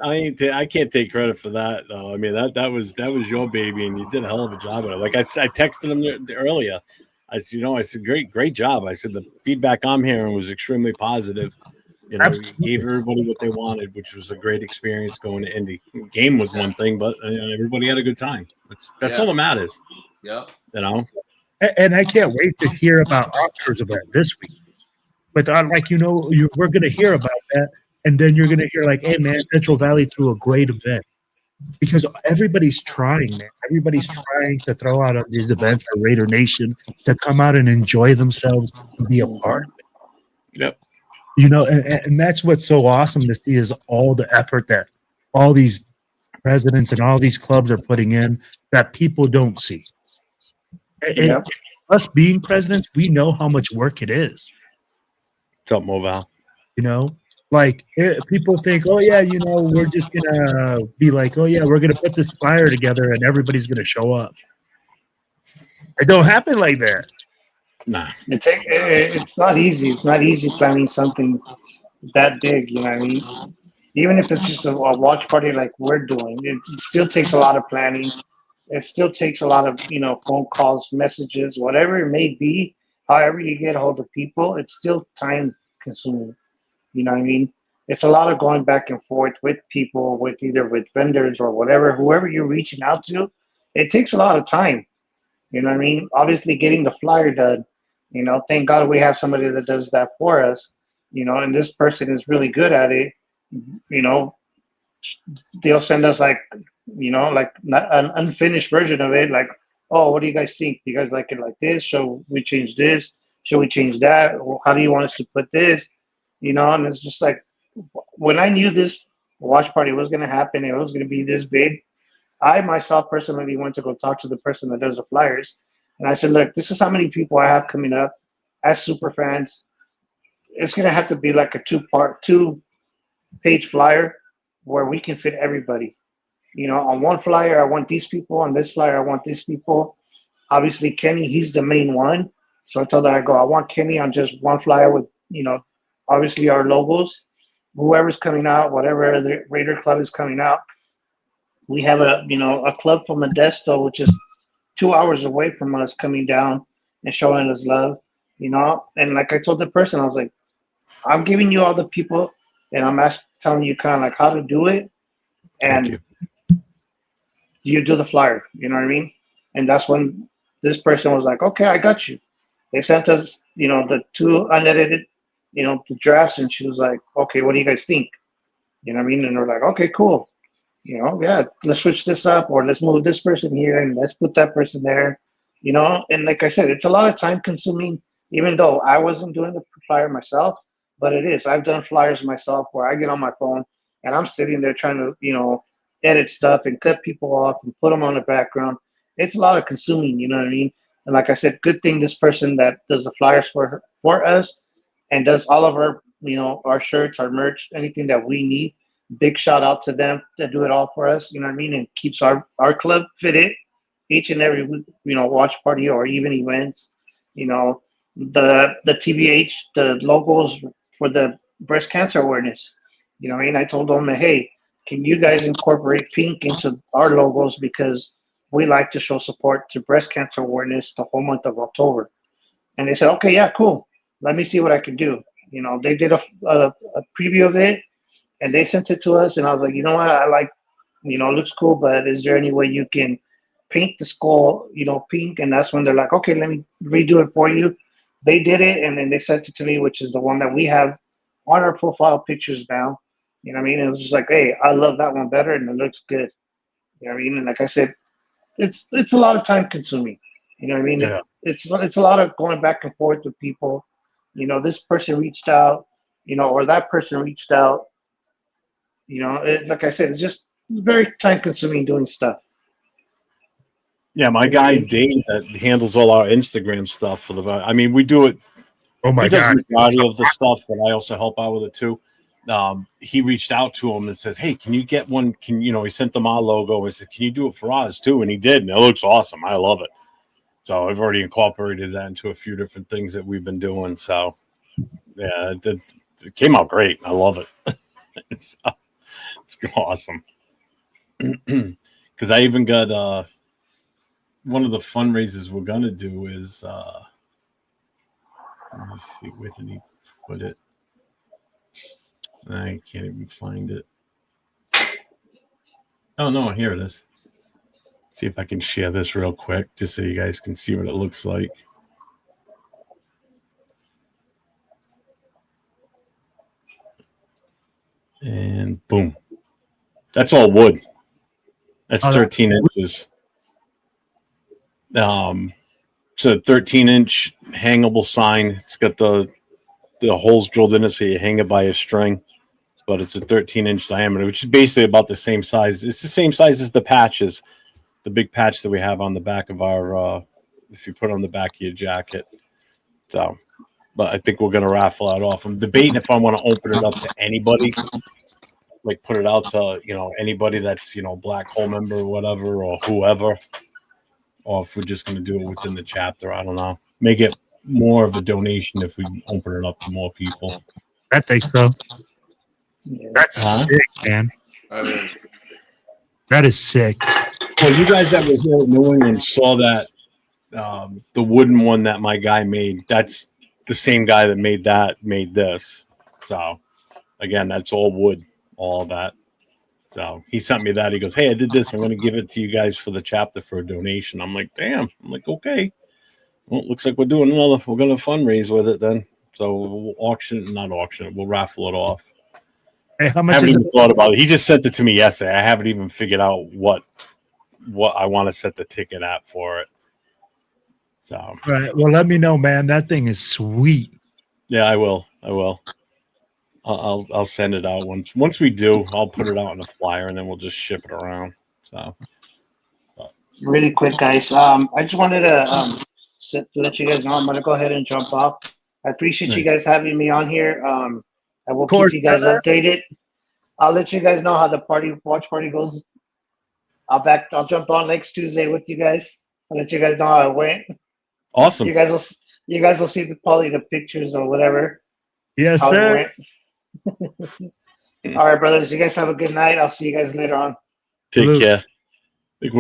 I can't take credit for that though. I mean that was your baby and you did a hell of a job of it. Like I texted him earlier. I said great job. I said the feedback I'm hearing was extremely positive. You gave everybody what they wanted, which was a great experience going to Indy. Game was one thing, but everybody had a good time. That's all that matters.
Yeah.
And I can't wait to hear about Oscar's event this week. But we're going to hear about that, and then you're going to hear like, hey man, Central Valley threw a great event because everybody's trying, man. Everybody's trying to throw out these events for Raider Nation to come out and enjoy themselves and be a part of it.
Yep.
And that's what's so awesome to see is all the effort that all these presidents and all these clubs are putting in that people don't see. And us being presidents, we know how much work it is.
What's up, Moval?
People think, oh yeah, we're just gonna be like, oh yeah, we're gonna put this flyer together and everybody's gonna show up. It don't happen like that.
Nah.
It's not easy. It's not easy planning something that big, you know what I mean? Even if it's just a watch party like we're doing, it still takes a lot of planning. it still takes a lot of, phone calls, messages, whatever it may be. However you get a hold of people, it's still time consuming. You know what I mean? It's a lot of going back and forth with people, with either with vendors or whatever, whoever you're reaching out to. It takes a lot of time. You know what I mean? Obviously, getting the flyer done. Thank God we have somebody that does that for us. And this person is really good at it. You know, they'll send us like an unfinished version of it. Like, oh, what do you guys think? Do you guys like it like this? Shall we change this? Shall we change that? Well, how do you want us to put this? And it's just like, when I knew this watch party was going to happen, it was going to be this big. I myself personally went to go talk to the person that does the flyers, and I said, "Look, this is how many people I have coming up as super fans. It's going to have to be like a 2-page flyer where we can fit everybody. On one flyer, I want these people. On this flyer, I want these people. Obviously, Kenny, he's the main one. So I told her, I want Kenny on just one flyer with, obviously our logos. Whoever's coming out, whatever the Raider Club is coming out. We have a club from Modesto, which is 2 hours away from us, coming down and showing us love, And like I told the person, I was like, I'm giving you all the people, and I'm telling you kind of like how to do it, and you do the flyer. You know what I mean? And that's when this person was like, okay, I got you. They sent us, the 2 unedited, the drafts, and she was like, okay, what do you guys think? You know what I mean? And we're like, okay, cool. Yeah, let's switch this up, or let's move this person here and let's put that person there, And like I said, it's a lot of time consuming, even though I wasn't doing the flyer myself, but it is. I've done flyers myself where I get on my phone and I'm sitting there trying to, edit stuff and cut people off and put them on the background. It's a lot of consuming, you know what I mean? And like I said, good thing this person that does the flyers for us and does all of our, our shirts, our merch, anything that we need. Big shout out to them that do it all for us, you know what I mean? And keeps our club fitted each and every week, watch party or even events. The TBH, the logos for the breast cancer awareness. You know what I mean? I told them, hey, can you guys incorporate pink into our logos, because we like to show support to breast cancer awareness the whole month of October. And they said, okay, yeah, cool. Let me see what I can do. They did a preview of it, and they sent it to us, and I was like, you know what? I like, it looks cool, but is there any way you can paint the skull, pink? And that's when they're like, okay, let me redo it for you. They did it, and then they sent it to me, which is the one that we have on our profile pictures now. You know what I mean? It was just like, hey, I love that one better, and it looks good. You know what I mean? And like I said, it's a lot of time consuming. You know what I mean?
Yeah.
It's a lot of going back and forth with people. This person reached out, or that person reached out. Like I said, it's just very time consuming doing stuff.
Yeah, my guy Dave that handles all our Instagram stuff for we do it.
Oh my
he does
God.
the majority of the stuff, but I also help out with it too. He reached out to him and says, hey, can you get one? He sent them our logo and said, can you do it for us too? And he did, and it looks awesome. I love it. So I've already incorporated that into a few different things that we've been doing. So yeah, it came out great. I love it. It's awesome. Because I even got one of the fundraisers we're gonna do is let me see, where did he put it? I can't even find it. Oh no, here it is. See if I can share this real quick, just so you guys can see what it looks like. And boom. That's all wood. That's 13 inches. It's a 13-inch hangable sign. It's got the holes drilled in it, so you hang it by a string. But it's a 13-inch diameter, which is basically about the same size. It's the same size as the patches, the big patch that we have on the back of our, if you put on the back of your jacket. So, but I think we're going to raffle that off. I'm debating if I want to open it up to anybody, like put it out to, anybody that's, Black Hole member or whatever, or whoever, or if we're just going to do it within the chapter. I don't know. Make it more of a donation if we open it up to more people.
I think so. That's sick, man.
I mean,
That is sick.
Well, you guys that were here in New England saw that the wooden one that my guy made. That's the same guy that made this. So again, that's all wood, all that. So he sent me that. He goes, "Hey, I did this. I'm going to give it to you guys for the chapter for a donation." I'm like, "Damn." I'm like, "Okay." Well, it looks like we're going to fundraise with it then. So we'll not auction it. We'll raffle it off.
Hey, how
I
much
haven't
is
even
it?
thought about it. He just sent it to me yesterday. I haven't even figured out what I want to set the ticket at for it. So
All right. Well, let me know, man. That thing is sweet.
yeah, I will. I'll send it out once we do. I'll put it out in a flyer and then we'll just ship it around. So
Really quick, guys. I just wanted to let you guys know I'm gonna go ahead and jump off. I appreciate you guys having me on here. I will keep you guys updated. I'll let you guys know how the watch party goes. I'll jump on next Tuesday with you guys. I'll let you guys know how it went.
awesome.
You guys will see probably the pictures or whatever.
Yes,
how
sir.
it went. All right, brothers. You guys have a good night. I'll see you guys later on.
Take
Salute.
care. I think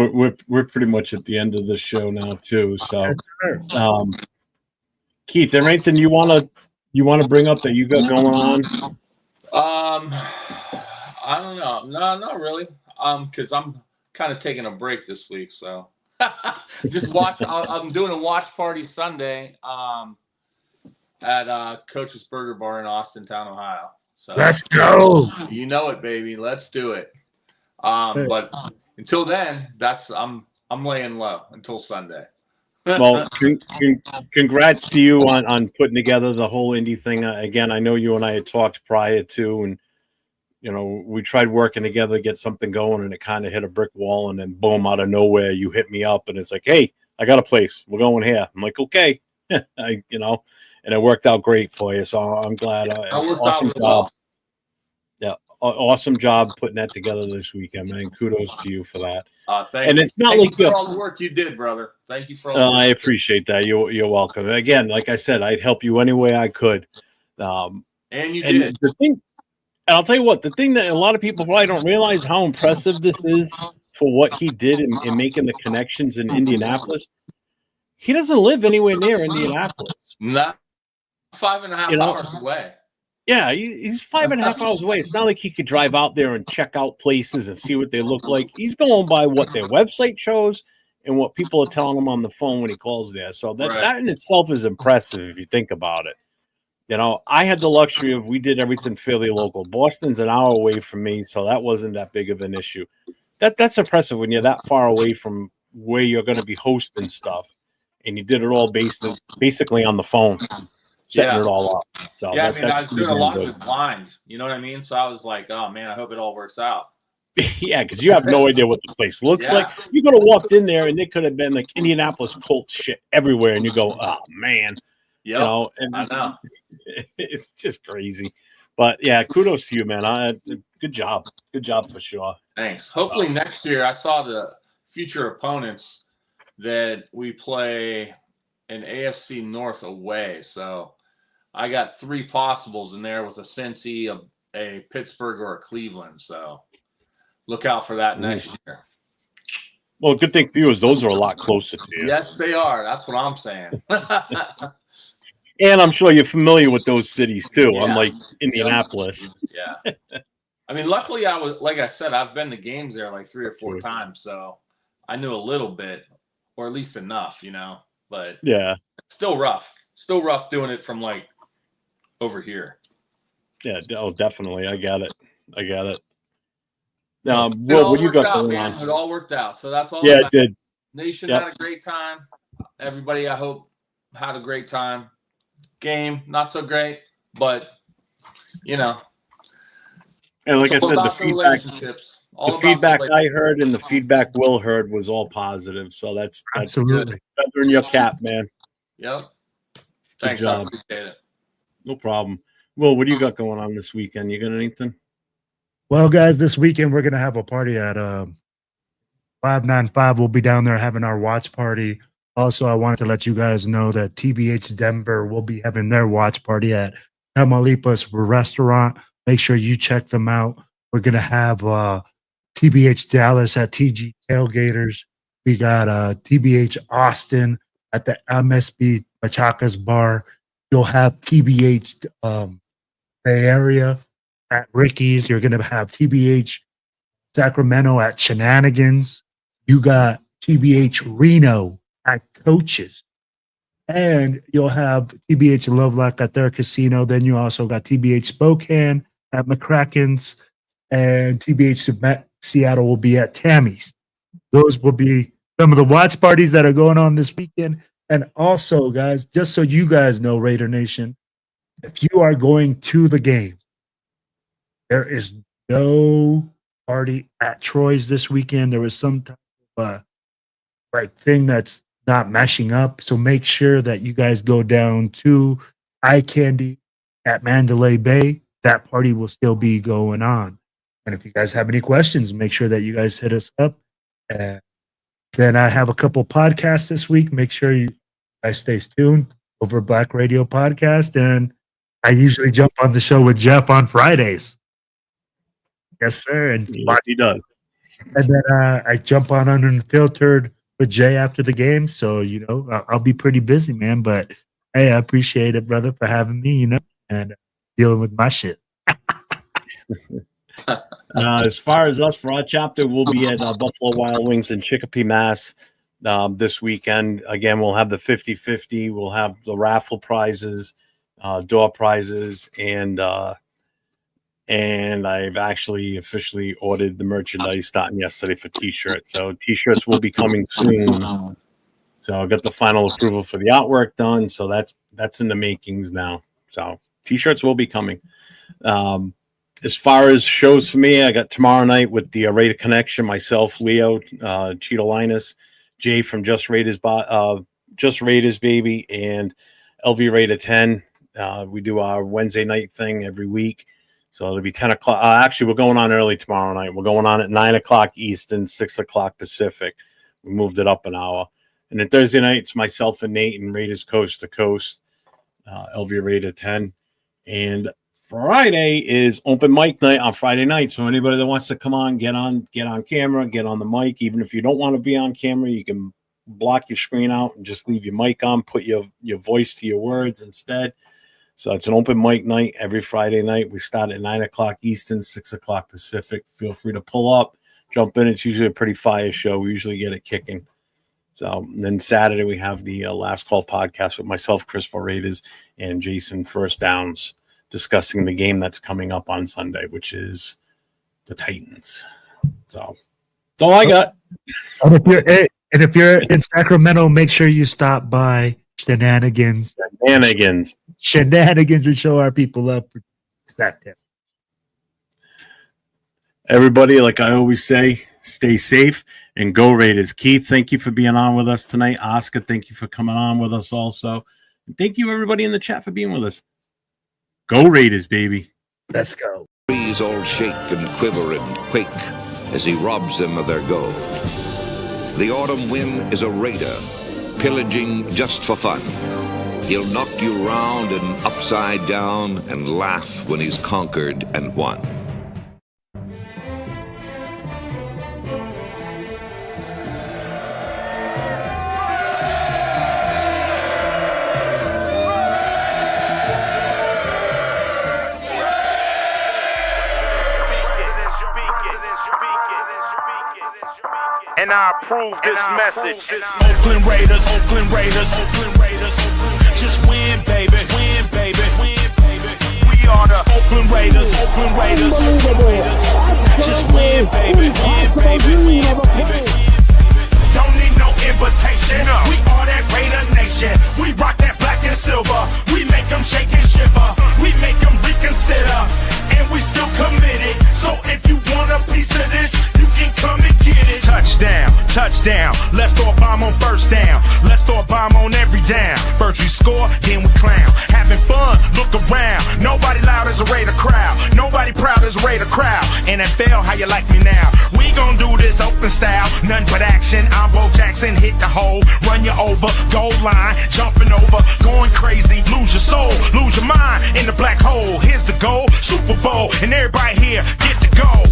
we're pretty much at the end of the show now too. So Keith, there anything you wanna bring up that you got going on?
I don't know. No, not really. Because I'm kind of taking a break this week, so just watch. I'm doing a watch party Sunday at Coach's Burger Bar in Austintown, Ohio. So
Let's go.
You know it, baby. Let's do it. But until then, I'm laying low until Sunday.
Well, congrats to you on putting together the whole Indy thing. Again, I know you and I had talked prior to, and we tried working together to get something going, and it kind of hit a brick wall, and then boom, out of nowhere, you hit me up, and it's like, "Hey, I got a place. We're going here." I'm like, "Okay," and it worked out great for you. So I'm glad. Awesome job.
Well.
Yeah, awesome job putting that together this weekend, man. Kudos to you for that.
Thank you.
It's not
Thank
like
you for all the work you did, brother. Thank you for all the work.
I appreciate that. You're welcome. Again, like I said, I'd help you any way I could.
And you did.
The thing, and I'll tell you what, the thing that a lot of people probably don't realize how impressive this is for what he did in making the connections in Indianapolis. He doesn't live anywhere near Indianapolis.
Not 5.5 hours away.
Yeah, he's 5.5 hours away. It's not like he could drive out there and check out places and see what they look like. He's going by what their website shows and what people are telling him on the phone when he calls there. So that in itself is impressive if you think about it. I had the luxury of we did everything fairly local. Boston's an hour away from me, so that wasn't that big of an issue. That's impressive when you're that far away from where you're going to be hosting stuff, and you did it all basically on the phone. Setting it all up. So
I was doing a lot of it blind. You know what I mean? So I was like, oh man, I hope it all works out.
Yeah, because you have no idea what the place looks like. You could have walked in there and it could have been like Indianapolis Colts shit everywhere, and you go, oh man.
Yeah,
and
I know.
It's just crazy. But yeah, kudos to you, man. Good job. Good job for sure.
Thanks. Hopefully next year, I saw the future opponents that we play an AFC North away. So I got 3 possibles in there with a Cincy, a Pittsburgh, or a Cleveland. So look out for that next year.
Well, good thing for you is those are a lot closer to you.
Yes, they are. That's what I'm saying.
And I'm sure you're familiar with those cities too, unlike Indianapolis.
Yeah. I mean, luckily like I said, I've been to games there like 3 or 4 times. So I knew a little bit, or at least enough, but
yeah,
still rough doing it from like over here.
Yeah, definitely. I got it. Will, what do you got going on?
It all worked out. So that's all.
Yeah, it did.
Nation had a great time. Everybody, I hope, had a great time. Game, not so great, but
And like I said, the feedback I heard and the feedback Will heard was all positive. So that's
absolutely
feather in your cap, man.
Yep.
Thanks,
I appreciate it.
No problem. Will, what do you got going on this weekend? You got anything?
Well, guys, this weekend we're gonna have a party at 595. We'll be down there having our watch party. Also, I wanted to let you guys know that TBH Denver will be having their watch party at Tamaulipas Restaurant. Make sure you check them out. We're gonna have TBH Dallas at TG Tailgaters. We got TBH Austin at the MSB Machaca's Bar. You'll have TBH Bay Area at Ricky's. You're going to have TBH Sacramento at Shenanigans. You got TBH Reno at Coaches. And you'll have TBH Lovelock at their casino. Then you also got TBH Spokane at McCracken's. And TBH Seattle will be at Tammy's. Those will be some of the watch parties that are going on this weekend. And also, guys, just so you guys know, Raider Nation, if you are going to the game, there is no party at Troy's this weekend. There was some type of thing that's not meshing up. So make sure that you guys go down to Eye Candy at Mandalay Bay. That party will still be going on. And if you guys have any questions, make sure that you guys hit us up. And then I have a couple podcasts this week. Make sure you guys stay tuned over Black Radio Podcast. And I usually jump on the show with Jeff on Fridays. Yes, sir. And
yes, he does.
And then I jump on Unfiltered with Jay after the game. So, you know, I'll be pretty busy, man. But hey, I appreciate it, brother, for having me, you know, and dealing with my shit.
As far as us for our chapter, we'll be at Buffalo Wild Wings in Chicopee, Mass. This weekend. Again, we'll have the 50-50. We'll have the raffle prizes, door prizes, and I've actually officially ordered the merchandise starting yesterday for T-shirts. So T-shirts will be coming soon. So I got the final approval for the artwork done. So that's in the makings now. So T-shirts will be coming. As far as shows for me, I got tomorrow night with the Raider Connection, myself, Leo, Chidolinus, Jay from Just Raiders, baby, and LV Raider 10. We do our Wednesday night thing every week. So it'll be 10 o'clock. Actually, we're going on early tomorrow night. We're going on at 9 o'clock Eastern, 6 o'clock Pacific. We moved it up an hour. And then Thursday night, it's myself and Nate and Raiders Coast to Coast, LV Raider 10. And Friday is open mic night on Friday night. So anybody that wants to come on, get on camera, get on the mic. Even if you don't want to be on camera, you can block your screen out and just leave your mic on, put your voice to your words instead. So it's an open mic night every Friday night. We start at 9 o'clock Eastern, 6 o'clock Pacific. Feel free to pull up, jump in. It's usually a pretty fire show. We usually get it kicking. So then Saturday we have the Last Call podcast with myself, Chris for Raiders, and Jason First Downs, discussing the game that's coming up on Sunday, which is the Titans. So that's all I got.
And if you're in Sacramento, make sure you stop by Shenanigans and show our people up for Saturday.
Everybody, like I always say, stay safe and go Raiders. Keith, thank you for being on with us tonight. Oscar, thank you for coming on with us also. And thank you, everybody in the chat, for being with us. Go Raiders, baby.
Let's go.
Trees all shake and quiver and quake as he robs them of their gold. The autumn wind is a raider, pillaging just for fun. He'll knock you round and upside down and laugh when he's conquered and won.
And I approve this message. Oakland Raiders, Oakland Raiders, Oakland Raiders. Just win, baby, win, baby, win, baby. We are the Oakland Raiders, Oakland Raiders, Oakland Raiders. Just win, baby, win, baby, win, baby. Don't need no invitation. No. We are that Raider Nation. We rock that black and silver. We make them shake and shiver. We make them reconsider. And we still committed. So if you want a piece of this, you can come and get it. Touchdown, touchdown. Let's throw a bomb on first down. Let's throw a bomb on every down. First we score, then we clown. Having fun, look around. Nobody loud as a Raider crowd. Nobody proud as a Raider crowd. NFL, how you like me now? We gon' do this open style. Nothing but action. I'm Bo Jackson, hit the hole. Run you over, goal line. Jumping over, going crazy. Lose your soul, lose your mind in the black hole. Here's the goal, Super Bowl. And everybody here, get the goal.